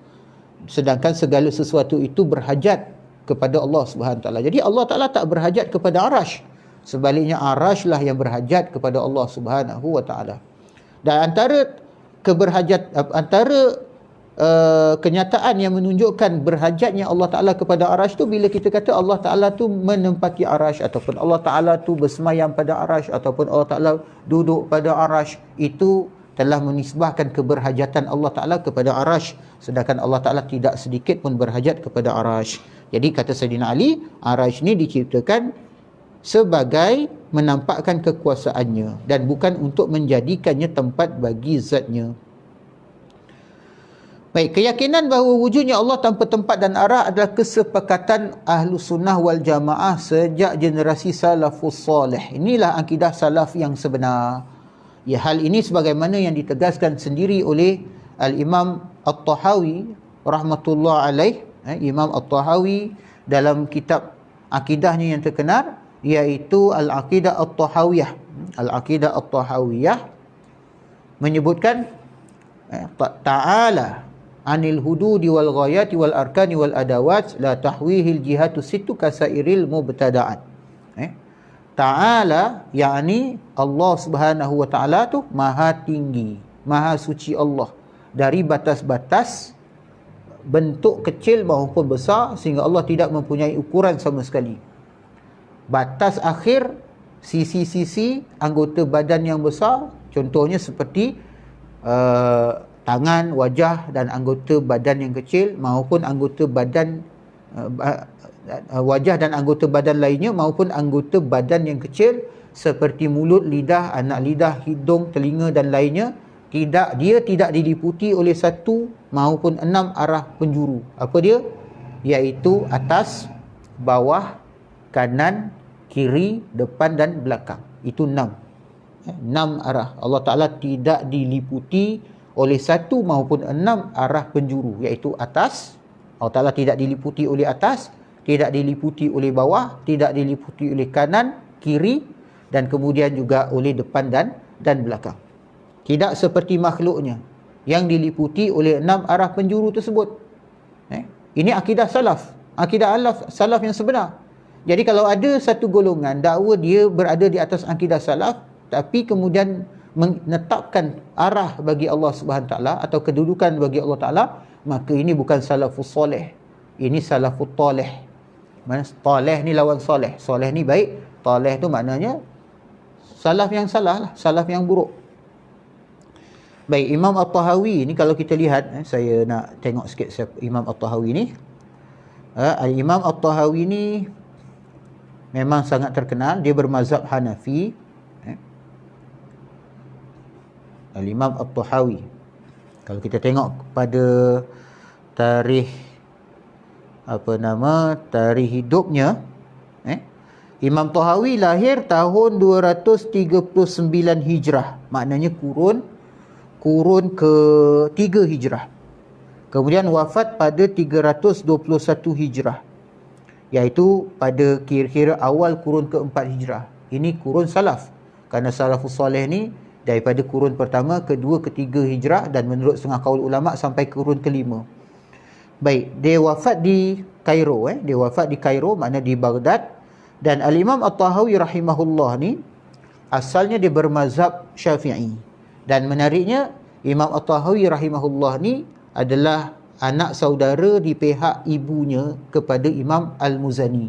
sedangkan segala sesuatu itu berhajat kepada Allah Subhanahu Ta'ala. Jadi Allah Ta'ala tak berhajat kepada arash. Sebaliknya arash lah yang berhajat kepada Allah Subhanahu Wa Ta'ala. Dan kenyataan yang menunjukkan berhajatnya Allah Ta'ala kepada arash tu, bila kita kata Allah Ta'ala tu menempati arash, ataupun Allah Ta'ala tu bersemayam pada arash, ataupun Allah Ta'ala duduk pada arash, itu telah menisbahkan keberhajatan Allah Ta'ala kepada arash, sedangkan Allah Ta'ala tidak sedikit pun berhajat kepada arash. Jadi kata Sayyidina Ali, arash ni diciptakan sebagai menampakkan kekuasaannya dan bukan untuk menjadikannya tempat bagi zatnya. Baik, keyakinan bahawa wujudnya Allah tanpa tempat dan arah adalah kesepakatan ahlu sunnah wal jamaah sejak generasi salafus salih. Inilah akidah salaf yang sebenar. Ya, hal ini sebagaimana yang ditegaskan sendiri oleh Al-Imam At-Tahawi rahmatullah alaih. Imam At-Tahawi dalam kitab akidahnya yang terkenal, iaitu Al-Aqidah At-Tahawiyah. Al-Aqidah At-Tahawiyah menyebutkan ta'ala anil hududi wal ghayati wal arkani wal adawat la tahwihil jihatu situ kasairil mubtada'at. Ta'ala yakni Allah Subhanahu Wa Ta'ala tu maha tinggi, maha suci Allah dari batas-batas bentuk kecil maupun besar, sehingga Allah tidak mempunyai ukuran sama sekali. Batas akhir sisi-sisi anggota badan yang besar, contohnya seperti tangan, wajah dan anggota badan yang kecil, maupun anggota badan wajah dan anggota badan lainnya, maupun anggota badan yang kecil seperti mulut, lidah, anak lidah, hidung, telinga dan lainnya, dia tidak diliputi oleh satu maupun 6 arah penjuru. Apa dia? Iaitu atas, bawah, kanan, kiri, depan dan belakang. Itu 6. 6 arah. Allah Ta'ala tidak diliputi oleh satu maupun 6 arah penjuru, iaitu atas. Allah Ta'ala tidak diliputi oleh atas, tidak diliputi oleh bawah, tidak diliputi oleh kanan, kiri, dan kemudian juga oleh depan dan belakang. Tidak seperti makhluknya yang diliputi oleh 6 arah penjuru tersebut. Ini akidah salaf, akidah salaf yang sebenar. Jadi kalau ada satu golongan dakwa dia berada di atas akidah salaf, tapi kemudian menetapkan arah bagi Allah Subhanahu taala atau kedudukan bagi Allah Taala, maka ini bukan salafus soleh, ini salafut taleh. Mana taleh ni lawan soleh, soleh ni baik, taleh tu maknanya salaf yang salah lah, salaf yang buruk. Baik, Imam At-Tahawi ni kalau kita lihat, saya nak tengok sikit siapa Imam At-Tahawi ni. Imam At-Tahawi ni memang sangat terkenal, dia bermazhab Hanafi. Al-Imam At-Tahawi, kalau kita tengok pada tarikh tarikh hidupnya, Imam Tahawi lahir tahun 239 Hijrah, maknanya kurun ke-3 Hijrah. Kemudian wafat pada 321 Hijrah, iaitu pada kira-kira awal kurun ke-4 Hijrah. Ini kurun salaf, kerana salafus soleh ni daripada kurun pertama, kedua, ketiga Hijrah, dan menurut setengah kaul ulama sampai kurun ke-5. Baik, dia wafat di Kairo, dia wafat di Kairo, makna di Baghdad. Dan Al-Imam At-Tahawi rahimahullah ni asalnya dia bermazhab Syafi'i. Dan menariknya, Imam At-Tahawi rahimahullah ni adalah anak saudara di pihak ibunya kepada Imam Al-Muzani.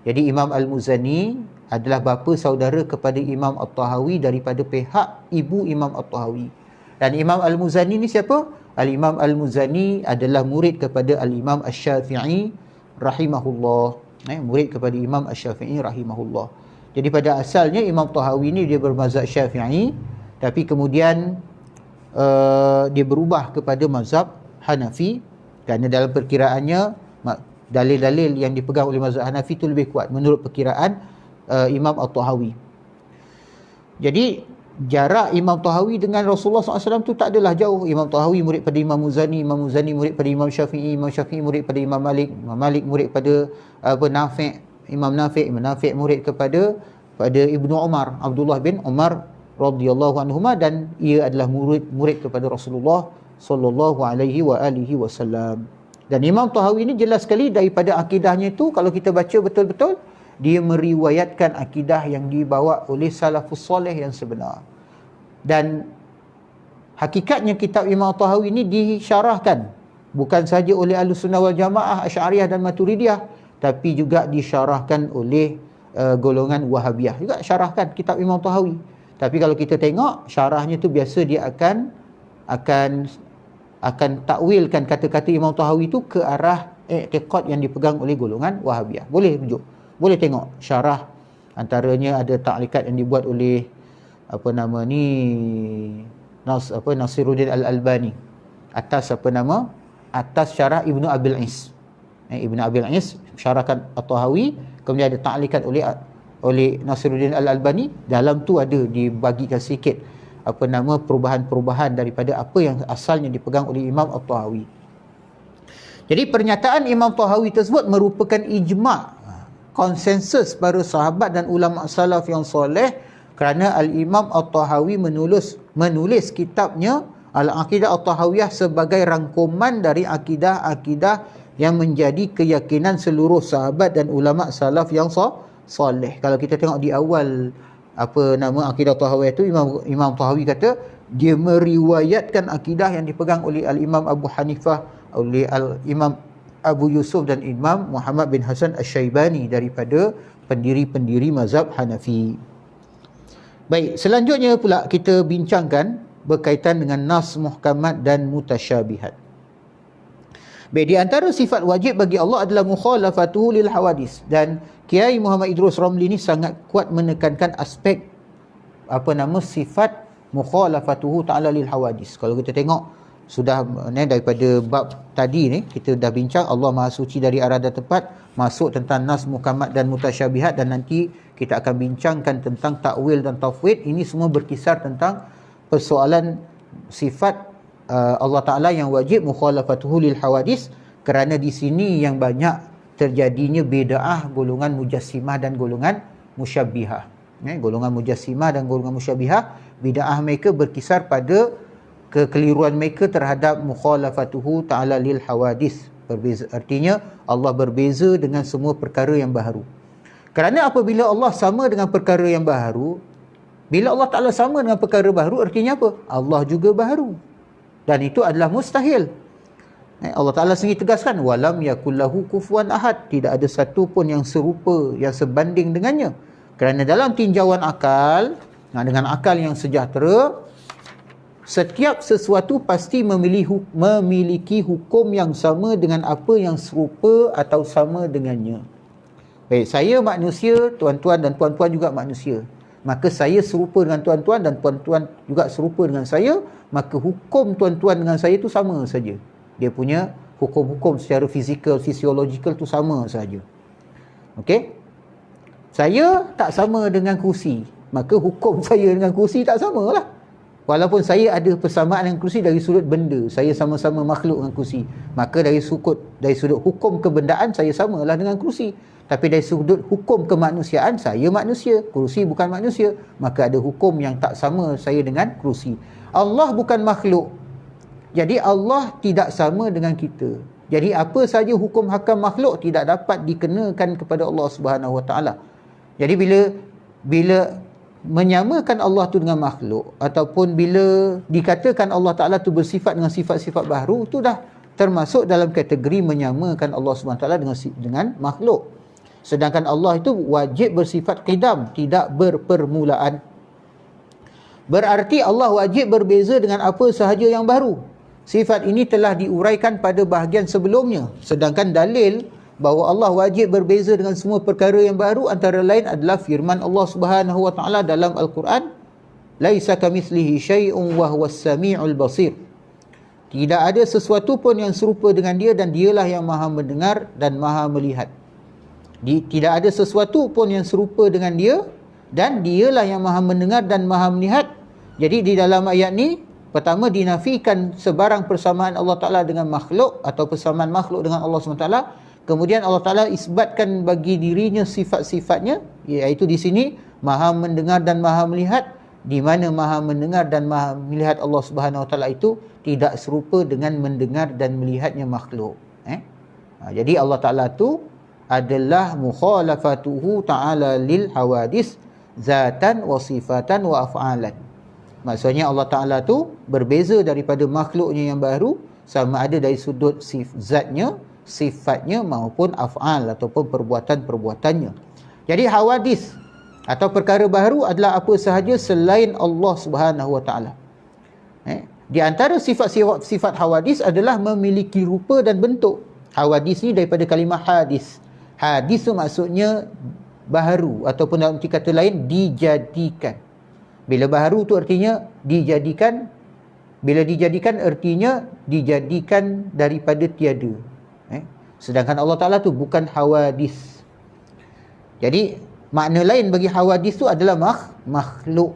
Jadi Imam Al-Muzani adalah bapa saudara kepada Imam At-Tahawi daripada pihak ibu Imam At-Tahawi. Dan Imam Al-Muzani ni siapa? Al-Imam Al-Muzani adalah murid kepada Al-Imam Asy-Syafi'i rahimahullah. Murid kepada Imam Asy-Syafi'i rahimahullah. Jadi pada asalnya Imam Tahawi ni dia bermazhab Syafi'i, tapi kemudian dia berubah kepada mazhab Hanafi, kerana dalam perkiraannya dalil-dalil yang dipegang oleh mazhab Hanafi itu lebih kuat menurut perkiraan Imam At-Tahawi. Jadi jarak Imam Tahawi dengan Rasulullah SAW tu tak adalah jauh. Imam Tahawi murid pada Imam Muzani, Imam Muzani murid pada Imam Syafi'i, Imam Syafi'i murid pada Imam Malik, Imam Malik murid pada Nafi', Imam Nafi' murid kepada Ibnu Umar, Abdullah bin Umar radhiyallahu anhuma, dan ia adalah murid kepada Rasulullah sallallahu alaihi wasallam. Dan Imam Tahawi ini jelas sekali daripada akidahnya itu, kalau kita baca betul-betul, dia meriwayatkan akidah yang dibawa oleh salafus soleh yang sebenar. Dan hakikatnya kitab Imam Tahawi ini disyarahkan bukan saja oleh Ahlussunnah wal Jamaah, Asy'ariyah dan Maturidiyah, tapi juga disyarahkan oleh golongan Wahabiyah juga syarahkan kitab Imam Tahawi. Tapi kalau kita tengok syarahnya tu biasa dia akan takwilkan kata-kata Imam Tahawi itu ke arah i'tiqad yang dipegang oleh golongan Wahabiyah. Boleh rujuk, boleh tengok syarah, antaranya ada ta'liqat yang dibuat oleh Nasiruddin Al-Albani atas atas syarah Ibnu Abil Is. Ibnu Abil Is syarahkan At-Tahawi, kemudian ada ta'liqat oleh Nasiruddin Al-Albani. Dalam tu ada dibagikan sikit perubahan-perubahan daripada apa yang asalnya dipegang oleh Imam At-Tahawi. Jadi pernyataan Imam Tahawi tersebut merupakan ijma', konsensus para sahabat dan ulama salaf yang soleh, kerana Al-Imam At-Tahawi menulis kitabnya Al-Aqidah At-Tahawiyah sebagai rangkuman dari akidah-akidah yang menjadi keyakinan seluruh sahabat dan ulama salaf yang soleh. Kalau kita tengok di awal Aqidah Tahawiyah itu, Imam Tahawi kata dia meriwayatkan akidah yang dipegang oleh Al-Imam Abu Hanifah, oleh Imam Abu Yusuf dan Imam Muhammad bin Hasan Asy-Syaibani daripada pendiri-pendiri mazhab Hanafi. Baik, selanjutnya pula kita bincangkan berkaitan dengan nas muhkamat dan mutasyabihat. Baik, di antara sifat wajib bagi Allah adalah mukhalafatuhu lil hawadis, dan Kiai Muhammad Idrus Ramli ni sangat kuat menekankan aspek sifat mukhalafatuhu ta'ala lil hawadis. Kalau kita tengok sudah daripada bab tadi ni kita dah bincang Allah Maha Suci dari arah dan tempat, masuk tentang nas muhkamat dan mutasyabihat, dan nanti kita akan bincangkan tentang takwil dan tafwid. Ini semua berkisar tentang persoalan sifat Allah Ta'ala yang wajib mukhalafatuhu lil hawadis, kerana di sini yang banyak terjadinya bid'ah golongan mujassimah dan golongan musyabbihah. Golongan mujassimah dan golongan musyabbihah, bid'ah mereka berkisar pada kekeliruan mereka terhadap mukhalafatuhu ta'ala lil hawadis. Berbeza, artinya Allah berbeza dengan semua perkara yang baharu. Kerana apabila Allah sama dengan perkara yang baharu, bila Allah Ta'ala sama dengan perkara baharu, artinya apa? Allah juga baharu. Dan itu adalah mustahil. Allah Ta'ala sendiri tegaskan, walam yakullahu kufuwan ahad. Tidak ada satu pun yang serupa, yang sebanding dengannya. Kerana dalam tinjauan akal, dengan akal yang sejahtera, setiap sesuatu pasti memiliki hukum yang sama dengan apa yang serupa atau sama dengannya. Baik, saya manusia, tuan-tuan dan puan-puan juga manusia. Maka saya serupa dengan tuan-tuan dan puan-puan juga serupa dengan saya, maka hukum tuan-tuan dengan saya itu sama saja. Dia punya hukum-hukum secara fizikal, fisiologikal tu sama saja. Okey? Saya tak sama dengan kursi, maka hukum saya dengan kursi tak samalah. Walaupun saya ada persamaan dengan kursi dari sudut benda, saya sama-sama makhluk dengan kursi, maka dari sudut hukum kebendaan saya samalah dengan kursi. Tapi dari sudut hukum kemanusiaan, saya manusia, kursi bukan manusia, maka ada hukum yang tak sama saya dengan kursi. Allah bukan makhluk, jadi Allah tidak sama dengan kita. Jadi apa saja hukum hakam makhluk tidak dapat dikenakan kepada Allah Subhanahu Wa Taala. Jadi bila menyamakan Allah tu dengan makhluk, ataupun bila dikatakan Allah Ta'ala tu bersifat dengan sifat-sifat baharu, itu dah termasuk dalam kategori menyamakan Allah SWT dengan makhluk. Sedangkan Allah itu wajib bersifat qidam, tidak berpermulaan. Berarti Allah wajib berbeza dengan apa sahaja yang baru. Sifat ini telah diuraikan pada bahagian sebelumnya. Sedangkan dalil bahawa Allah wajib berbeza dengan semua perkara yang baru antara lain adalah firman Allah Subhanahu Wa Taala dalam Al-Quran, laisa kamitslihi syai'un wa huwas samiul basir. Tidak ada sesuatu pun yang serupa dengan dia, dan dialah yang maha mendengar dan maha melihat. Tidak ada sesuatu pun yang serupa dengan dia, dan dialah yang maha mendengar dan maha melihat. Jadi di dalam ayat ni, pertama dinafikan sebarang persamaan Allah Ta'ala dengan makhluk, atau persamaan makhluk dengan Allah SWT. Kemudian Allah Ta'ala isbatkan bagi dirinya sifat-sifatnya, iaitu di sini maha mendengar dan maha melihat, di mana maha mendengar dan maha melihat Allah Subhanahu Wa Ta'ala itu tidak serupa dengan mendengar dan melihatnya makhluk. Jadi Allah Ta'ala tu adalah mukhalafatuhu ta'ala lil hawadis zatan wa sifatan wa af'alan. Maksudnya Allah Ta'ala tu berbeza daripada makhluknya yang baru, sama ada dari sudut zatnya, sifatnya maupun af'al ataupun perbuatan-perbuatannya. Jadi hawadis atau perkara baharu adalah apa sahaja selain Allah Subhanahu Wa Ta'ala. Di antara sifat hawadis adalah memiliki rupa dan bentuk. Hawadis ni daripada kalimah hadis. Hadis tu maksudnya baharu, ataupun dalam kata lain dijadikan. Bila baharu tu artinya dijadikan. Bila dijadikan artinya dijadikan daripada tiada. Sedangkan Allah Ta'ala tu bukan hawadis. Jadi makna lain bagi hawadis tu adalah makhluk.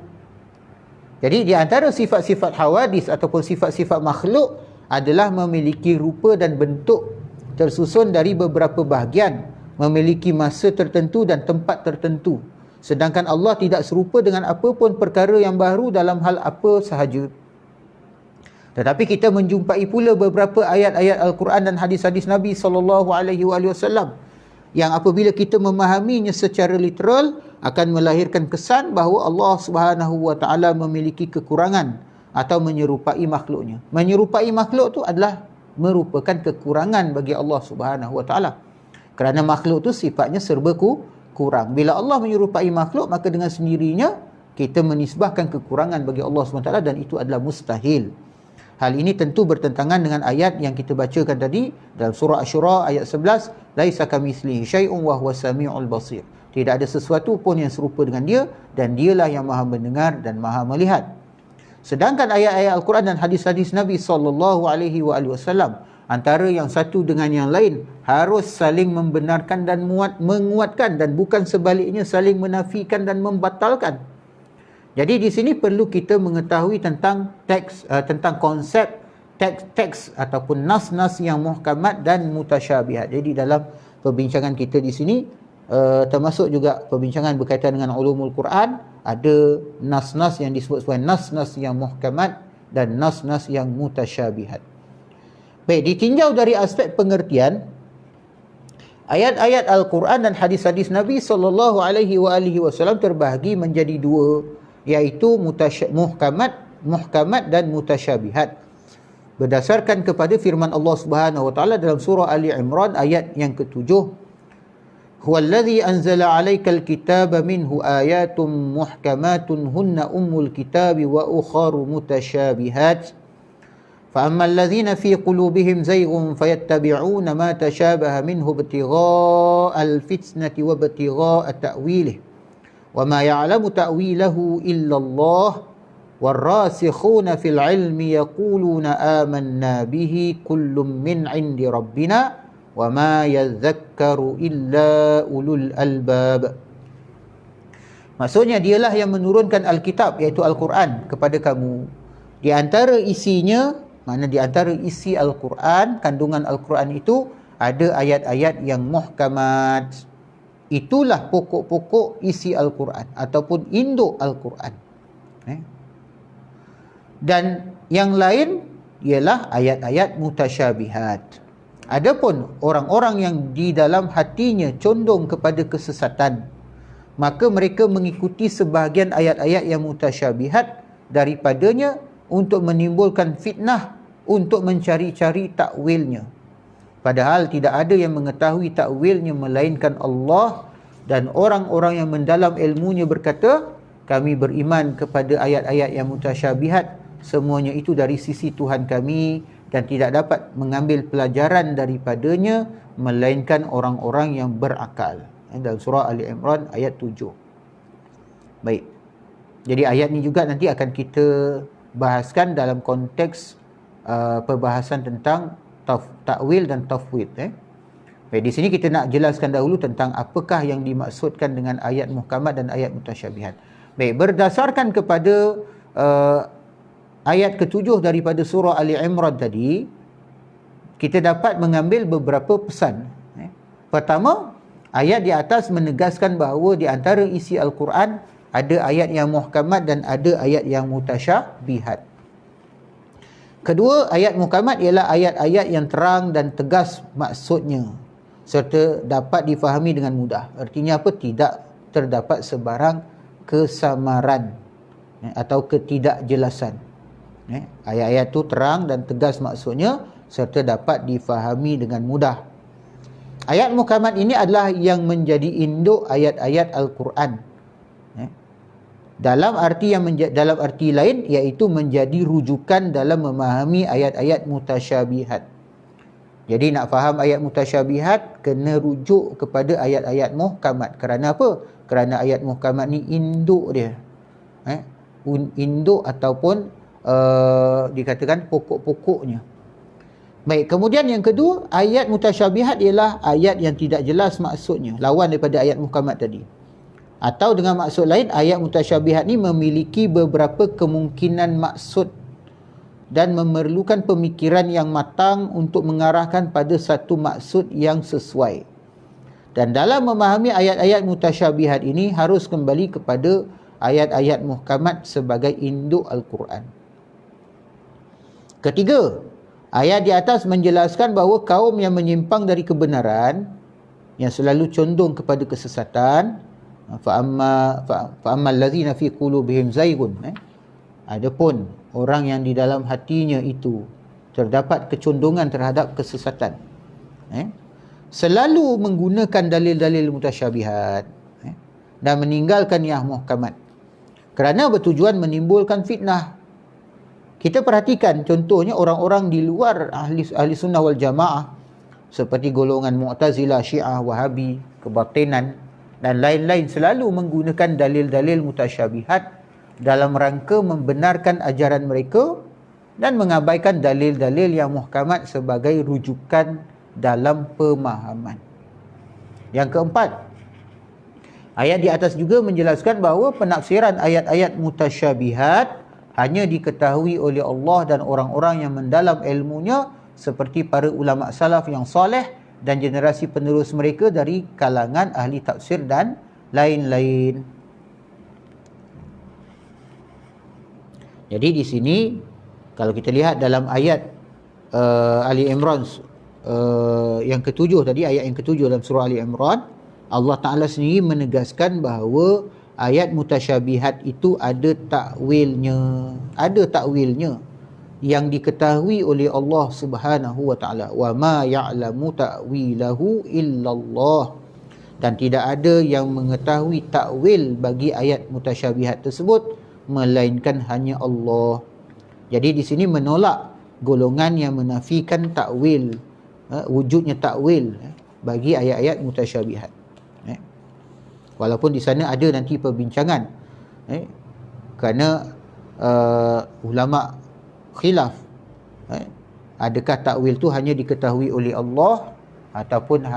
Jadi di antara sifat-sifat hawadis ataupun sifat-sifat makhluk adalah memiliki rupa dan bentuk tersusun dari beberapa bahagian, memiliki masa tertentu dan tempat tertentu. Sedangkan Allah tidak serupa dengan apa pun perkara yang baru dalam hal apa sahaja. Tetapi kita menjumpai pula beberapa ayat-ayat Al-Quran dan hadis-hadis Nabi SAW yang apabila kita memahaminya secara literal akan melahirkan kesan bahawa Allah Subhanahu Wa Taala memiliki kekurangan atau menyerupai makhluknya. Menyerupai makhluk tu adalah merupakan kekurangan bagi Allah Subhanahu Wa Taala. Kerana makhluk tu sifatnya serba kurang. Bila Allah menyerupai makhluk, maka dengan sendirinya kita menisbahkan kekurangan bagi Allah Subhanahu Wa Taala, dan itu adalah mustahil. Hal ini tentu bertentangan dengan ayat yang kita bacakan tadi dalam surah Asy-Syura ayat 11, laisa kamitslihi syai'un wa huwas samiul basir. Tidak ada sesuatu pun yang serupa dengan dia, dan dialah yang Maha mendengar dan Maha melihat. Sedangkan ayat-ayat Al-Quran dan hadis-hadis Nabi sallallahu alaihi wasallam, antara yang satu dengan yang lain harus saling membenarkan dan menguatkan, dan bukan sebaliknya saling menafikan dan membatalkan. Jadi di sini perlu kita mengetahui tentang teks, tentang konsep teks ataupun nas-nas yang muhkamat dan mutasyabihat. Jadi dalam perbincangan kita di sini, termasuk juga perbincangan berkaitan dengan ulumul Quran, ada nas-nas yang disebut sebagai nas-nas yang muhkamat dan nas-nas yang mutasyabihat. Baik, ditinjau dari aspek pengertian, ayat-ayat Al-Quran dan hadis-hadis Nabi sallallahu alaihi wasallam terbahagi menjadi dua, iaitu muhkamat dan mutasyabihat. Berdasarkan kepada firman Allah Subhanahu Wa Taala dalam surah Ali Imran ayat yang ke-7, huwallazi anzala 'alaikal kitaba minhu ayatun muhkamatun hunna ummul kitabi wa ukharu mutasyabihat. فأما الذين في قلوبهم زيغ فيتبعون ما تشابه منه ابتغاء الفتنة وابتغاء تأويله وما يعلم تأويله إلا الله والراسخون في العلم يقولون آمنا به كل من عند ربنا وما يذكر إلا أولو الألباب. Maksudnya dialah yang menurunkan Alkitab, iaitu Al-Quran kepada kamu. Di antara isinya, mana di antara isi Al-Quran, kandungan Al-Quran itu ada ayat-ayat yang muhkamat. Itulah pokok-pokok isi Al-Quran ataupun induk Al-Quran. Dan yang lain ialah ayat-ayat mutasyabihat. Adapun orang-orang yang di dalam hatinya condong kepada kesesatan, maka mereka mengikuti sebahagian ayat-ayat yang mutasyabihat daripadanya untuk menimbulkan fitnah, untuk mencari-cari takwilnya. Padahal tidak ada yang mengetahui takwilnya melainkan Allah, dan orang-orang yang mendalam ilmunya berkata, kami beriman kepada ayat-ayat yang mutasyabihat, semuanya itu dari sisi Tuhan kami, dan tidak dapat mengambil pelajaran daripadanya melainkan orang-orang yang berakal. Dalam surah Ali Imran ayat 7. Baik. Jadi ayat ni juga nanti akan kita bahaskan dalam konteks perbahasan tentang takwil dan tafwid. Baik, di sini kita nak jelaskan dahulu tentang apakah yang dimaksudkan dengan ayat muhkamat dan ayat mutasyabihat. Baik, berdasarkan kepada ayat ke-7 daripada surah Ali Imran tadi, kita dapat mengambil beberapa pesan. Pertama, ayat di atas menegaskan bahawa di antara isi Al-Quran ada ayat yang muhkamat dan ada ayat yang mutasyabihat. Kedua, ayat muhkamat ialah ayat-ayat yang terang dan tegas maksudnya, serta dapat difahami dengan mudah. Artinya apa? Tidak terdapat sebarang kesamaran atau ketidakjelasan. Ayat-ayat itu terang dan tegas maksudnya, serta dapat difahami dengan mudah. Ayat muhkamat ini adalah yang menjadi induk ayat-ayat Al-Quran. Dalam arti lain, iaitu menjadi rujukan dalam memahami ayat-ayat mutasyabihat. Jadi nak faham ayat mutasyabihat, kena rujuk kepada ayat-ayat muhkamat. Kerana apa? Kerana ayat muhkamat ni induk dia. Induk ataupun dikatakan pokok-pokoknya. Baik, kemudian yang kedua, ayat mutasyabihat ialah ayat yang tidak jelas maksudnya, lawan daripada ayat muhkamat tadi. Atau dengan maksud lain, ayat mutasyabihat ni memiliki beberapa kemungkinan maksud dan memerlukan pemikiran yang matang untuk mengarahkan pada satu maksud yang sesuai. Dan dalam memahami ayat-ayat mutasyabihat ini harus kembali kepada ayat-ayat muhkamat sebagai induk Al-Quran. Ketiga, ayat di atas menjelaskan bahawa kaum yang menyimpang dari kebenaran, yang selalu condong kepada kesesatan, fa'ammal ladzina fi qulubihim zaigun, adapun orang yang di dalam hatinya itu terdapat kecondongan terhadap kesesatan. Selalu menggunakan dalil-dalil mutasyabihat dan meninggalkan yang muhkamat kerana bertujuan menimbulkan fitnah. Kita perhatikan contohnya orang-orang di luar ahli sunnah wal jamaah seperti golongan Mu'tazilah, Syiah, Wahabi, kebatinan dan lain-lain selalu menggunakan dalil-dalil mutasyabihat dalam rangka membenarkan ajaran mereka dan mengabaikan dalil-dalil yang muhkamat sebagai rujukan dalam pemahaman. Yang keempat, ayat di atas juga menjelaskan bahawa penafsiran ayat-ayat mutasyabihat hanya diketahui oleh Allah dan orang-orang yang mendalam ilmunya seperti para ulama salaf yang soleh dan generasi penerus mereka dari kalangan ahli tafsir dan lain-lain. Jadi di sini kalau kita lihat dalam ayat Ali Imran yang ketujuh tadi, ayat yang ketujuh dalam surah Ali Imran, Allah Ta'ala sendiri menegaskan bahawa ayat mutasyabihat itu ada takwilnya. Ada takwilnya yang diketahui oleh Allah Subhanahu wa Ta'ala. Wa ma ya'lamu ta'wilahu illallah. Dan tidak ada yang mengetahui takwil bagi ayat mutasyabihat tersebut melainkan hanya Allah. Jadi di sini menolak golongan yang menafikan takwil, wujudnya takwil bagi ayat-ayat mutasyabihat. Walaupun di sana ada nanti perbincangan, kerana ulama khilaf, adakah takwil tu hanya diketahui oleh Allah ataupun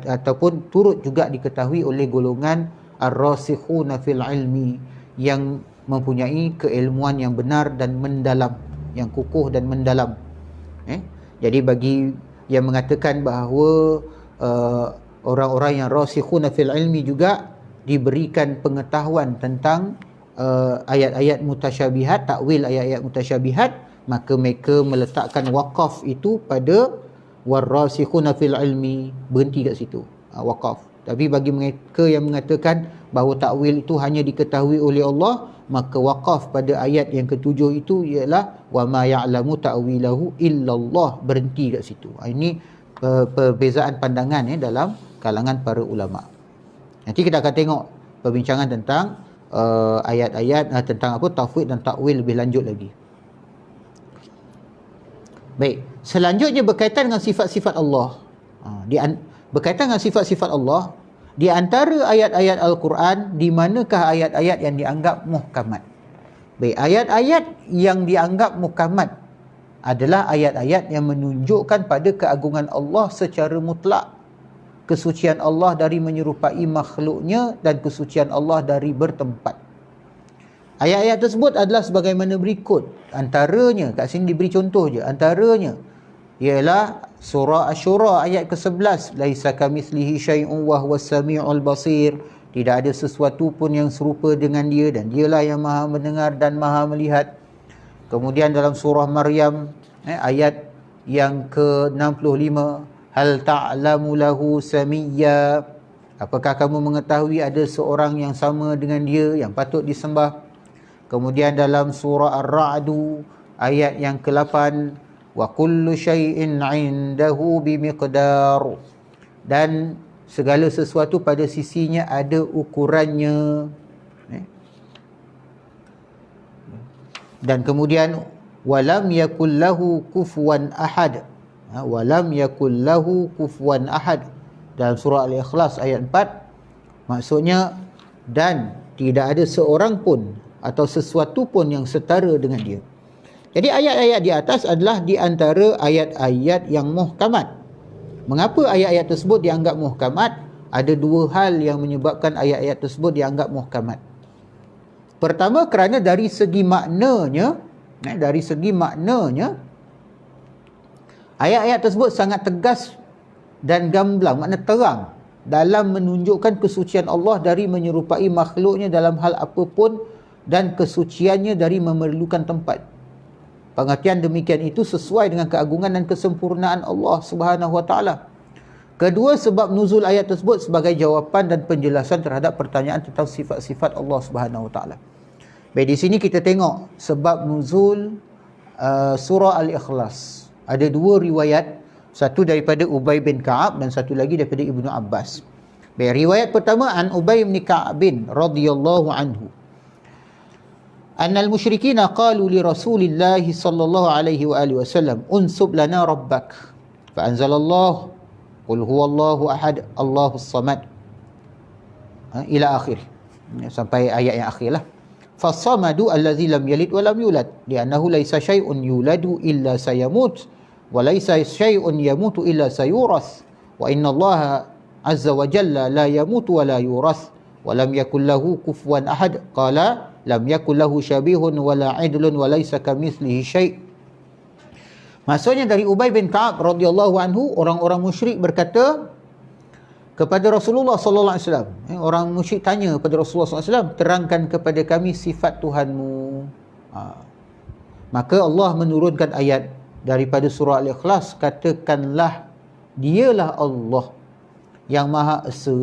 ataupun turut juga diketahui oleh golongan ar-rasikhuna fil ilmi yang mempunyai keilmuan yang benar dan mendalam, yang kukuh dan mendalam. Jadi bagi yang mengatakan bahawa orang-orang yang rasikhuna fil ilmi juga diberikan pengetahuan tentang ayat-ayat mutasyabihat, takwil ayat-ayat mutasyabihat, maka mereka meletakkan waqaf itu pada warasikhuna fil ilmi, berhenti kat situ, waqaf. Tapi bagi mereka yang mengatakan bahawa takwil itu hanya diketahui oleh Allah, maka waqaf pada ayat yang ketujuh itu ialah wa ma ya'lamu ta'wilahu illallah, berhenti kat situ. Ini perbezaan pandangan dalam kalangan para ulama. Nanti kita akan tengok perbincangan tentang ayat-ayat tentang tafwid dan takwil lebih lanjut lagi. Baik, selanjutnya berkaitan dengan sifat-sifat Allah. Berkaitan dengan sifat-sifat Allah, di antara ayat-ayat Al-Quran, di manakah ayat-ayat yang dianggap muhkamat? Baik, ayat-ayat yang dianggap muhkamat adalah ayat-ayat yang menunjukkan pada keagungan Allah secara mutlak, kesucian Allah dari menyerupai makhluknya dan kesucian Allah dari bertempat. Ayat-ayat tersebut adalah sebagaimana berikut. Antaranya, kat sini diberi contoh je, antaranya ialah surah Asy-Syura ayat ke-11, laisa kamitslihi syai'un wa huwas samiul basir. Tidak ada sesuatu pun yang serupa dengan dia dan dialah yang maha mendengar dan maha melihat. Kemudian dalam surah Maryam ayat yang ke-65, hal ta'lamu lahu samiyya, apakah kamu mengetahui ada seorang yang sama dengan dia yang patut disembah. Kemudian dalam surah Ar-Ra'du ayat yang ke-8, wa kullu syai'in 'indahu bimiqdar, dan segala sesuatu pada sisinya ada ukurannya. Dan kemudian walam yakul lahu kufuwan ahad, walam yakul lahu kufuwan ahad dalam surah Al-Ikhlas ayat 4, maksudnya dan tidak ada seorang pun atau sesuatu pun yang setara dengan dia. Jadi ayat-ayat di atas adalah di antara ayat-ayat yang muhkamat. Mengapa ayat-ayat tersebut dianggap muhkamat? Ada dua hal yang menyebabkan ayat-ayat tersebut dianggap muhkamat. Pertama, kerana dari segi maknanya, ayat-ayat tersebut sangat tegas dan gamblang, makna terang dalam menunjukkan kesucian Allah dari menyerupai makhluknya dalam hal apapun dan kesuciannya dari memerlukan tempat. Pengertian demikian itu sesuai dengan keagungan dan kesempurnaan Allah Subhanahu wa taala. Kedua, sebab nuzul ayat tersebut sebagai jawapan dan penjelasan terhadap pertanyaan tentang sifat-sifat Allah Subhanahu wa taala. Baik, di sini kita tengok sebab nuzul surah Al-Ikhlas. Ada dua riwayat, satu daripada Ubay bin Ka'ab dan satu lagi daripada Ibnu Abbas. Baik, riwayat pertama an Ubay bin Ka'ab radhiyallahu anhu. Annal musyrikina qalu li Rasulillah sallallahu alaihi wa alihi wasallam unsub lana rabbak. Fa anzalallahu qul huwallahu ahad Allahus samad. Ila akhir. Sampai ayat yang akhirlah. Fasamadu allazi lam yalid wa lam yulad li'annahu laysa syai'un yuladu illa sayamut wa laysa syai'un yamutu illa sayurath wa inna Allaha azza wa jalla la yamutu wa la yurath wa lam yakul lahu kufuwan ahad qala lam yakul lahu syabihun wa la idlun wa laysa kamitslihi syai'. Maksudnya dari Ubay bin Ka'ab radhiyallahu anhu, orang-orang musyrik berkata kepada Rasulullah sallallahu alaihi wasallam, orang musyrik tanya kepada Rasulullah sallallahu alaihi wasallam, terangkan kepada kami sifat Tuhanmu. Maka Allah menurunkan ayat daripada surah Al-Ikhlas, katakanlah dialah Allah yang Maha Esa.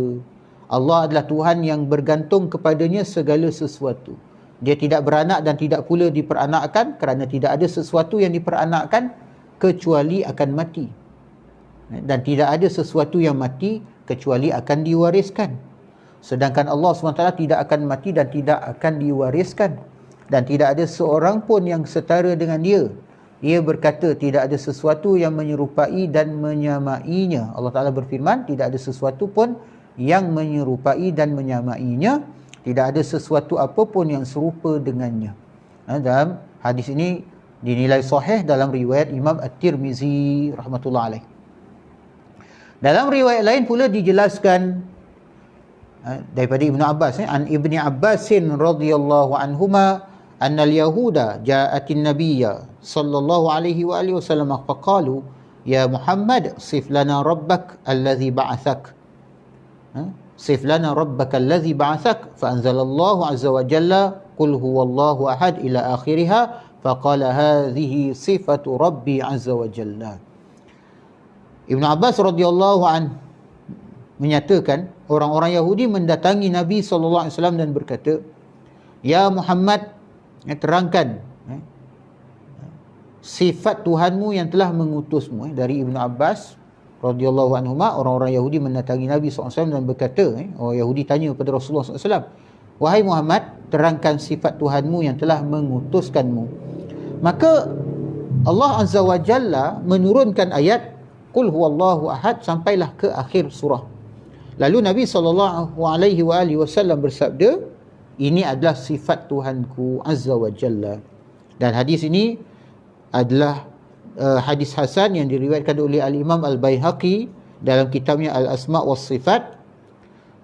Allah adalah Tuhan yang bergantung kepadanya segala sesuatu. Dia tidak beranak dan tidak pula diperanakkan, kerana tidak ada sesuatu yang diperanakkan kecuali akan mati. Dan tidak ada sesuatu yang mati kecuali akan diwariskan. Sedangkan Allah SWT tidak akan mati dan tidak akan diwariskan. Dan tidak ada seorang pun yang setara dengan dia. Ia berkata tidak ada sesuatu yang menyerupai dan menyamainya. Allah Ta'ala berfirman, tidak ada sesuatu pun yang menyerupai dan menyamainya. Tidak ada sesuatu apapun yang serupa dengannya. Dalam hadis ini dinilai sahih dalam riwayat Imam At-Tirmizi rahmatullah alaih. Dalam riwayat lain pula dijelaskan daripada Ibnu Abbas, an Ibni Abbasin radhiyallahu anhuma annal yahuda ja'atin nabiyya sallallahu alaihi wa alihi wasallam faqalu ya Muhammad sif lana rabbak alladhi ba'athak. Sif lana rabbaka alladhi ba'athak fa anzalallahu azza wa jalla qul huwallahu ahad ila akhiriha faqala hadhihi sifatu rabbi azza wa jalla. Ibnu Abbas radhiyallahu an menyatakan orang-orang Yahudi mendatangi Nabi sallallahu alaihi wasallam dan berkata, "Ya Muhammad, terangkan sifat Tuhanmu yang telah mengutusmu." Dari Ibnu Abbas radhiyallahu anhuma, orang-orang Yahudi mendatangi Nabi sallallahu alaihi wasallam dan berkata, orang Yahudi tanya kepada Rasulullah sallallahu alaihi wasallam, "Wahai Muhammad, terangkan sifat Tuhanmu yang telah mengutuskanmu." Maka Allah azza wa jalla menurunkan ayat Qul huwallahu ahad sampailah ke akhir surah. Lalu Nabi SAW bersabda, ini adalah sifat Tuhanku azza wa jalla. Dan hadis ini adalah hadis hasan yang diriwayatkan oleh Al-Imam Al-Baihaqi dalam kitabnya Al-Asma' was Sifat,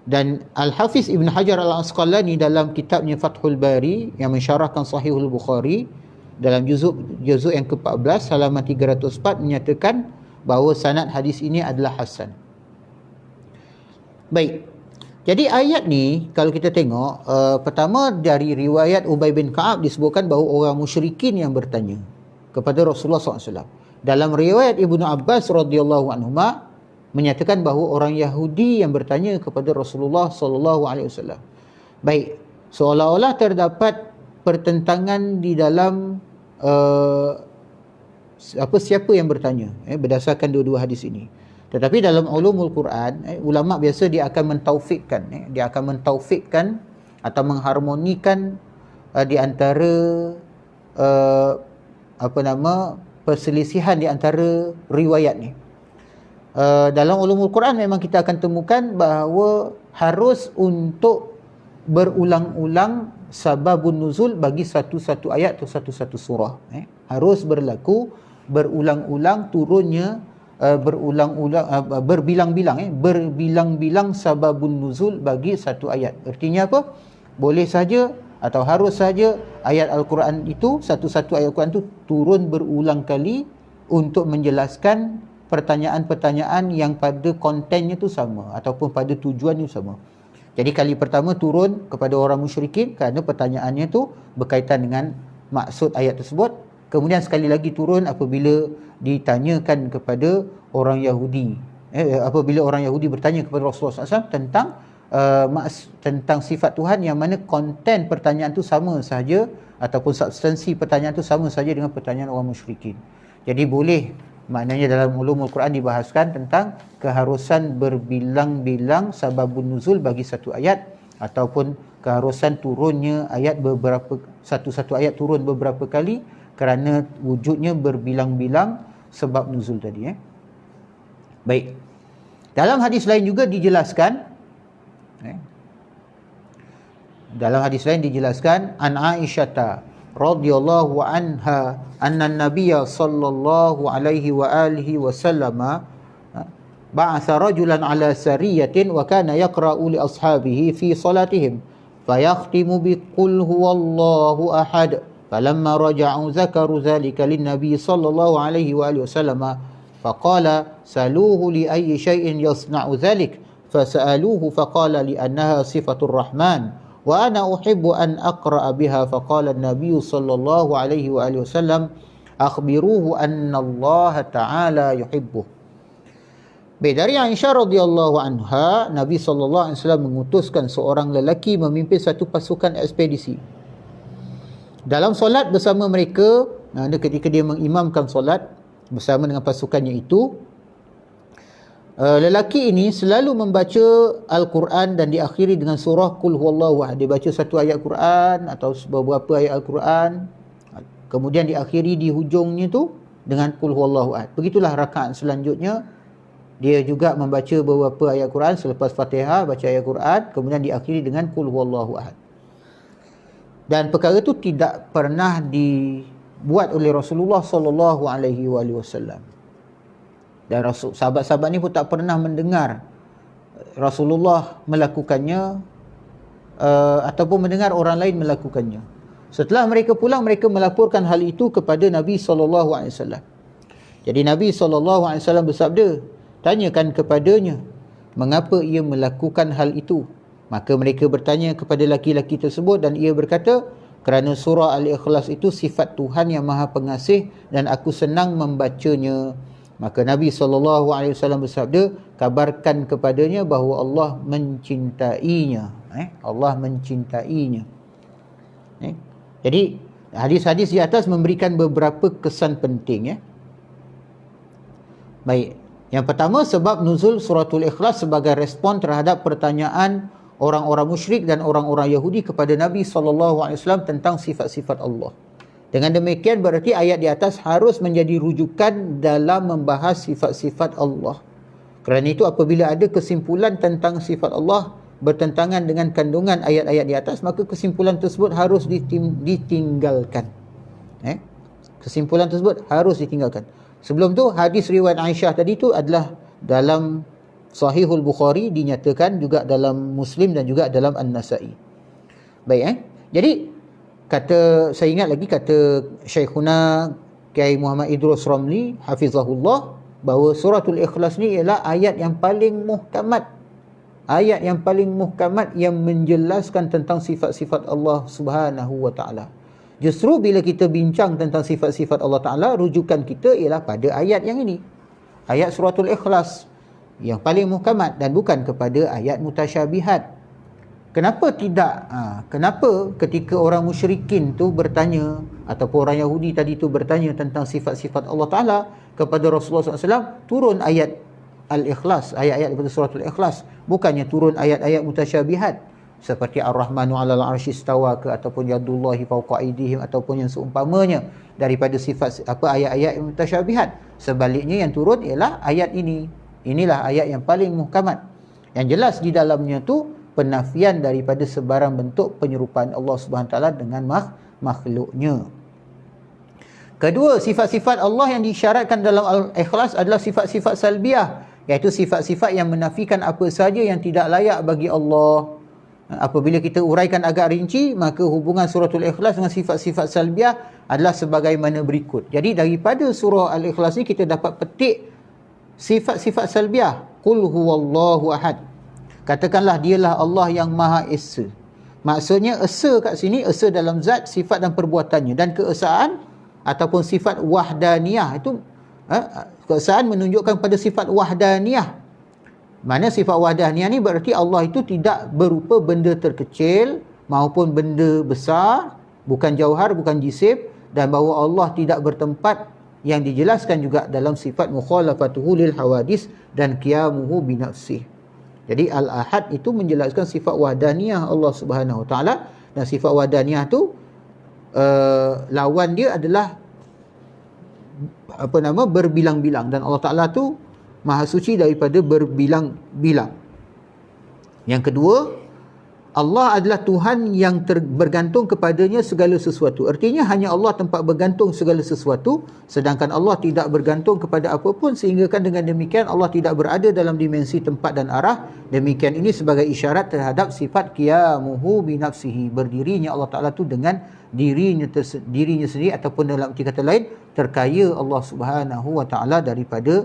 dan Al-Hafiz Ibn Hajar Al-Asqalani dalam kitabnya Fathul Bari yang mensyarahkan Sahihul Bukhari dalam juzuk yang ke-14 halaman 304 menyatakan bahawa sanad hadis ini adalah hasan. Baik. Jadi ayat ni kalau kita tengok, pertama dari riwayat Ubay bin Ka'ab disebutkan bahawa orang musyrikin yang bertanya kepada Rasulullah SAW. Dalam riwayat Ibnu Abbas radhiyallahu anhuma menyatakan bahawa orang Yahudi yang bertanya kepada Rasulullah SAW. Baik, seolah-olah terdapat pertentangan di dalam siapa yang bertanya berdasarkan dua-dua hadis ini. Tetapi dalam ulumul Quran, ulama biasa dia akan mentaufikkan atau mengharmonikan di antara perselisihan di antara riwayat ni. Dalam ulumul Quran memang kita akan temukan bahawa harus untuk berulang-ulang sababun nuzul bagi satu-satu ayat atau satu-satu surah. Harus berlaku berulang-ulang turunnya, berbilang-bilang sababun nuzul bagi satu ayat. Artinya apa? Boleh saja atau harus saja ayat Al-Quran itu, satu-satu ayat Al-Quran itu turun berulang kali untuk menjelaskan pertanyaan-pertanyaan yang pada kontennya itu sama ataupun pada tujuannya sama. Jadi kali pertama turun kepada orang musyrikin kerana pertanyaannya itu berkaitan dengan maksud ayat tersebut. Kemudian sekali lagi turun apabila ditanyakan kepada orang Yahudi. Apabila orang Yahudi bertanya kepada Rasulullah SAW tentang tentang sifat Tuhan yang mana konten pertanyaan tu sama saja ataupun substansi pertanyaan tu sama saja dengan pertanyaan orang musyrikin. Jadi boleh, maknanya dalam ulumul Quran dibahaskan tentang keharusan berbilang-bilang sababun nuzul bagi satu ayat, ataupun keharusan turunnya ayat satu ayat turun beberapa kali kerana wujudnya berbilang-bilang sebab nuzul tadi. Baik. Dalam hadis lain juga dijelaskan, dalam hadis lain dijelaskan, an Aisyah radhiyallahu anha anna an-nabiy sallallahu alaihi wa alihi wasallam ba'atha rajulan ala sariyatin wa kana yaqra'u li ashabihi fi salatihim fayakhtimu bi qul huwallahu ahad falamma raja'u zakaru dhalika lin-nabiy sallallahu alaihi wa alihi wasallam faqala saluhu li ayyi shay'in yasna'u dhalik fasa'aluhu faqala li annaha sifatur rahman wa ana uhibbu an aqra'a biha faqala an-nabiy sallallahu alaihi wa alihi wasallam akhbiruhu anna Allah ta'ala yuhibbuh. Baik, dari Aisyah radhiyallahu anha, Nabi sallallahu alaihi wasallam mengutuskan seorang lelaki memimpin satu pasukan ekspedisi. Dalam solat bersama mereka, ketika dia mengimamkan solat bersama dengan pasukannya itu, lelaki ini selalu membaca Al-Quran dan diakhiri dengan surah Qul huwallahu ahad. Dia baca satu ayat Quran atau beberapa ayat Al-Quran, kemudian diakhiri di hujungnya tu dengan Qul huwallahu ahad. Begitulah rakaat selanjutnya, dia juga membaca beberapa ayat Quran selepas Fatihah, baca ayat Quran, kemudian diakhiri dengan Qul huwallahu ahad. Dan perkara itu tidak pernah dibuat oleh Rasulullah sallallahu alaihi wasallam. Dan sahabat-sahabat ni pun tak pernah mendengar Rasulullah melakukannya ataupun mendengar orang lain melakukannya. Setelah mereka pulang, mereka melaporkan hal itu kepada Nabi SAW. Jadi Nabi SAW bersabda, tanyakan kepadanya mengapa ia melakukan hal itu. Maka mereka bertanya kepada laki-laki tersebut dan ia berkata, kerana surah Al-Ikhlas itu sifat Tuhan yang Maha Pengasih dan aku senang membacanya. Maka Nabi SAW bersabda, kabarkan kepadanya bahawa Allah mencintainya. Allah mencintainya. Jadi hadis-hadis di atas memberikan beberapa kesan penting. Baik. Yang pertama, sebab nuzul suratul Ikhlas sebagai respon terhadap pertanyaan orang-orang musyrik dan orang-orang Yahudi kepada Nabi SAW tentang sifat-sifat Allah. Dengan demikian berarti ayat di atas harus menjadi rujukan dalam membahas sifat-sifat Allah. Kerana itu apabila ada kesimpulan tentang sifat Allah bertentangan dengan kandungan ayat-ayat di atas, maka kesimpulan tersebut harus ditinggalkan. Kesimpulan tersebut harus ditinggalkan. Sebelum tu hadis riwayat Aisyah tadi tu adalah dalam Sahihul Bukhari, dinyatakan juga dalam Muslim dan juga dalam An-Nasa'i. Baik, jadi saya ingat lagi kata Syekhuna Kiai Muhammad Idrus Ramli hafizahullah, bahawa suratul Ikhlas ni ialah ayat yang paling muhkamat. Ayat yang paling muhkamat yang menjelaskan tentang sifat-sifat Allah Subhanahu wa taala. Justru bila kita bincang tentang sifat-sifat Allah taala, rujukan kita ialah pada ayat yang ini. Ayat suratul Ikhlas yang paling muhkamat dan bukan kepada ayat mutasyabihat. Kenapa tidak? Kenapa ketika orang musyrikin tu bertanya, ataupun orang Yahudi tadi tu bertanya tentang sifat-sifat Allah Ta'ala kepada Rasulullah SAW, turun ayat Al-Ikhlas, ayat-ayat daripada suratul Ikhlas, bukannya turun ayat-ayat mutasyabihat seperti Ar-Rahmanu 'alal 'arsy istawa ke, ataupun yadullahi fawqa aydihim, ataupun yang seumpamanya daripada sifat ayat-ayat yang mutasyabihat. Sebaliknya yang turun ialah ayat ini. Inilah ayat yang paling muhkamat, yang jelas di dalamnya tu penafian daripada sebarang bentuk penyerupaan Allah Subhanahu Wa Taala dengan makhluknya. Kedua, sifat-sifat Allah yang disyaratkan dalam Al-Ikhlas adalah sifat-sifat salbiah, iaitu sifat-sifat yang menafikan apa sahaja yang tidak layak bagi Allah. Apabila kita uraikan agak rinci, maka hubungan suratul Ikhlas dengan sifat-sifat salbiah adalah sebagaimana berikut. Jadi daripada surah Al-Ikhlas ni kita dapat petik sifat-sifat salbiah. Qul huwallahu ahad. Katakanlah dialah Allah yang Maha Esa. Maksudnya esa kat sini, esa dalam zat, sifat dan perbuatannya. Dan keesaan ataupun sifat wahdaniyah itu, keesaan menunjukkan pada sifat wahdaniyah. Mana sifat wahdaniyah ni berarti Allah itu tidak berupa benda terkecil maupun benda besar, bukan jauhar, bukan jisim, dan bahawa Allah tidak bertempat, yang dijelaskan juga dalam sifat mukhalafatuhu lil hawadis dan qiyamuhu binafsih. Jadi al-ahad itu menjelaskan sifat wahdaniyah Allah Subhanahu Wa Taala, dan sifat wahdaniyah tu lawan dia adalah berbilang-bilang, dan Allah Taala tu Maha suci daripada berbilang-bilang. Yang kedua, Allah adalah Tuhan yang bergantung kepadanya segala sesuatu. Artinya hanya Allah tempat bergantung segala sesuatu, sedangkan Allah tidak bergantung kepada apapun, sehingga kan dengan demikian Allah tidak berada dalam dimensi tempat dan arah. Demikian ini sebagai isyarat terhadap sifat qiyamuhu binafsihi, berdirinya Allah Ta'ala tu dengan dirinya sendiri, ataupun dalam arti kata lain, terkaya Allah Subhanahu Wa Ta'ala daripada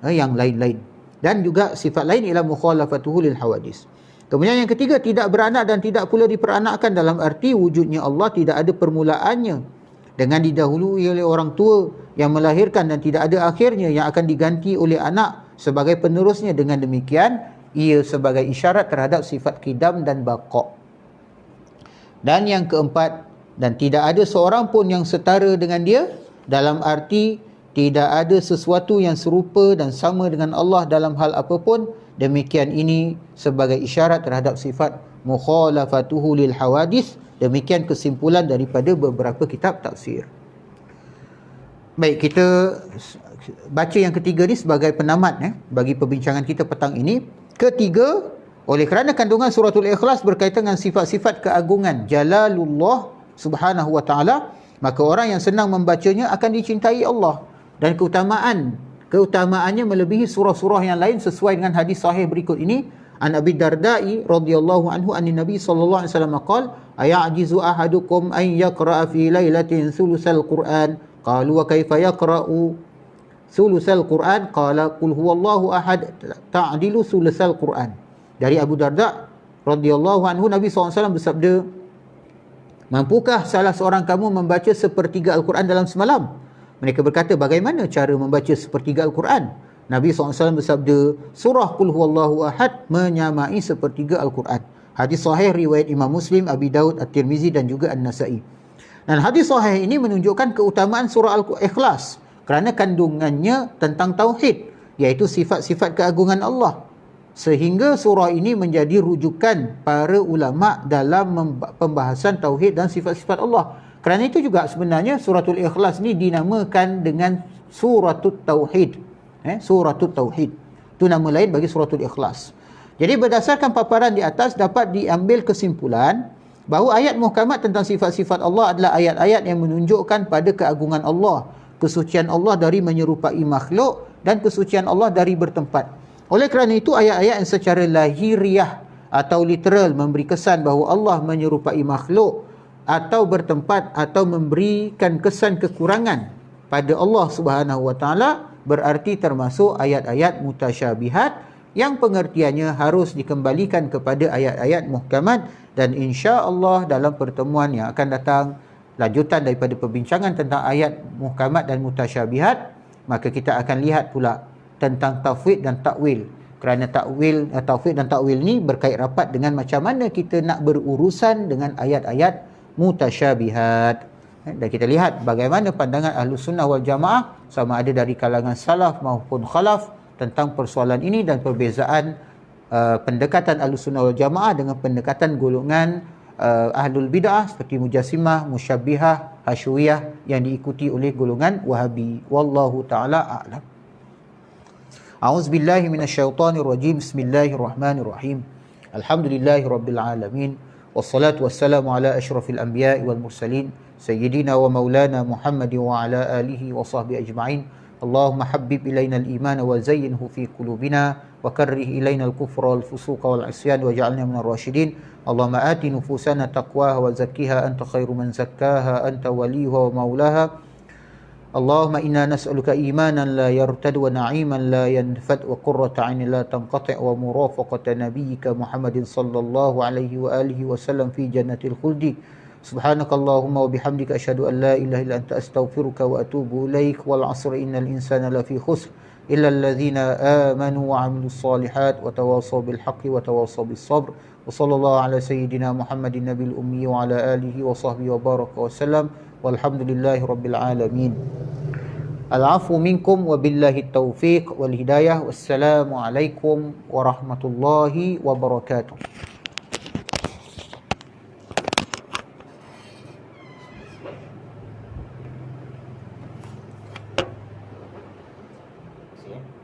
yang lain-lain. Dan juga sifat lain ialah mukhalafatuhu lil hawadis. Kemudian yang ketiga, tidak beranak dan tidak pula diperanakkan, dalam arti wujudnya Allah tidak ada permulaannya dengan didahului oleh orang tua yang melahirkan, dan tidak ada akhirnya yang akan diganti oleh anak sebagai penerusnya. Dengan demikian ia sebagai isyarat terhadap sifat qidam dan baqa. Dan yang keempat, dan tidak ada seorang pun yang setara dengan dia, dalam arti tidak ada sesuatu yang serupa dan sama dengan Allah dalam hal apapun. Demikian ini sebagai isyarat terhadap sifat mukhalafatuhu lil hawadis. Demikian kesimpulan daripada beberapa kitab tafsir. Baik, kita baca yang ketiga ni sebagai penamat bagi perbincangan kita petang ini. Ketiga, oleh kerana kandungan suratul Ikhlas berkaitan dengan sifat-sifat keagungan Jalalullah Subhanahu Wa Ta'ala, maka orang yang senang membacanya akan dicintai Allah, dan keutamaannya melebihi surah-surah yang lain, sesuai dengan hadis sahih berikut ini. An Abi Darda'i radhiyallahu anhu anin Nabi sallallahu alaihi wasallam qala ayajizu ahadukum an yaqra'a fi lailatin sulusal Qur'an, qalu wa kaifa yaqra'u sulusal Qur'an, qala qul huwallahu ahad ta'dilu sulusal Qur'an. Dari Abu Darda radhiyallahu anhu, Nabi SAW bersabda, mampukah salah seorang kamu membaca sepertiga Al-Quran dalam semalam? Mereka berkata, bagaimana cara membaca sepertiga Al-Quran? Nabi SAW bersabda, surah Qul Huwallahu Ahad menyamai sepertiga Al-Quran. Hadis sahih riwayat Imam Muslim, Abi Daud, At-Tirmizi dan juga An-Nasa'i. Dan hadis sahih ini menunjukkan keutamaan surah Al-Ikhlas kerana kandungannya tentang tauhid, iaitu sifat-sifat keagungan Allah. Sehingga surah ini menjadi rujukan para ulama dalam pembahasan tauhid dan sifat-sifat Allah. Kerana itu juga sebenarnya suratul Ikhlas ni dinamakan dengan suratul Tauhid. Suratul Tauhid. Itu nama lain bagi suratul Ikhlas. Jadi berdasarkan paparan di atas dapat diambil kesimpulan bahawa ayat muhkamat tentang sifat-sifat Allah adalah ayat-ayat yang menunjukkan pada keagungan Allah, kesucian Allah dari menyerupai makhluk, dan kesucian Allah dari bertempat. Oleh kerana itu ayat-ayat yang secara lahiriah atau literal memberi kesan bahawa Allah menyerupai makhluk atau bertempat atau memberikan kesan kekurangan pada Allah Subhanahu Wa Taala, berarti termasuk ayat-ayat mutasyabihat yang pengertiannya harus dikembalikan kepada ayat-ayat muhkamat. Dan insya-Allah dalam pertemuan yang akan datang, lanjutan daripada perbincangan tentang ayat muhkamat dan mutasyabihat, maka kita akan lihat pula tentang tafwid dan takwil. Kerana tafwid dan takwil ni berkait rapat dengan macam mana kita nak berurusan dengan ayat-ayat mutasyabihat. Dan kita lihat bagaimana pandangan Ahlus Sunnah wal Jamaah, sama ada dari kalangan salaf maupun khalaf, tentang persoalan ini, dan perbezaan pendekatan Ahlus Sunnah wal Jamaah dengan pendekatan golongan Ahlul Bid'ah seperti Mujassimah, Musyabbihah, Hasyawiyah yang diikuti oleh golongan Wahabi. Wallahu ta'ala a'lam. A'udzubillahi minasyaitonirrajim. Bismillahirrahmanirrahim. Alhamdulillahirabbil alamin. Wassalatu wassalamu ala asyrafil anbiya'i wal mursalin sayyidina wa maulana Muhammad wa ala alihi wa sahbihi ajma'in. Allahumma habbib ilaina al-iman wa zayyinhu fi qulubina wa karrih ilaina al-kufra wal fusuqa wal isyan waj'alna minar rasyidin. Allahumma ati nufusana taqwaha wa zakkiha anta khairu man zakkaha anta waliyuha wa maulaha. Allahumma inna nas'aluka imanan la yartad wa na'iman la yanfad wa qurrata 'ainin la tanqati' wa murafaqata nabiyyika Muhammadin sallallahu alaihi wa alihi wa sallam fi jannatil khuldi. Subhanakallahumma wa bihamdika asyhadu an la ilaha illa anta astaghfiruka wa atubu ilaik. Wal 'asri innal insana lafi khusr illal ladzina amanu wa 'amilus solihat wa tawassaw bil haqqi wa tawassaw bis sabr. Wa sallallahu ala sayyidina Muhammadin nabiyil ummi wa ala alihi wa sahbihi wa baraka wa sallam. Walhamdulillahi rabbil alamin. Al-'afwu minkum wa billahi taufiq wal hidayah. Wassalamualaikum warahmatullahi wabarakatuh. Terima kasih ya.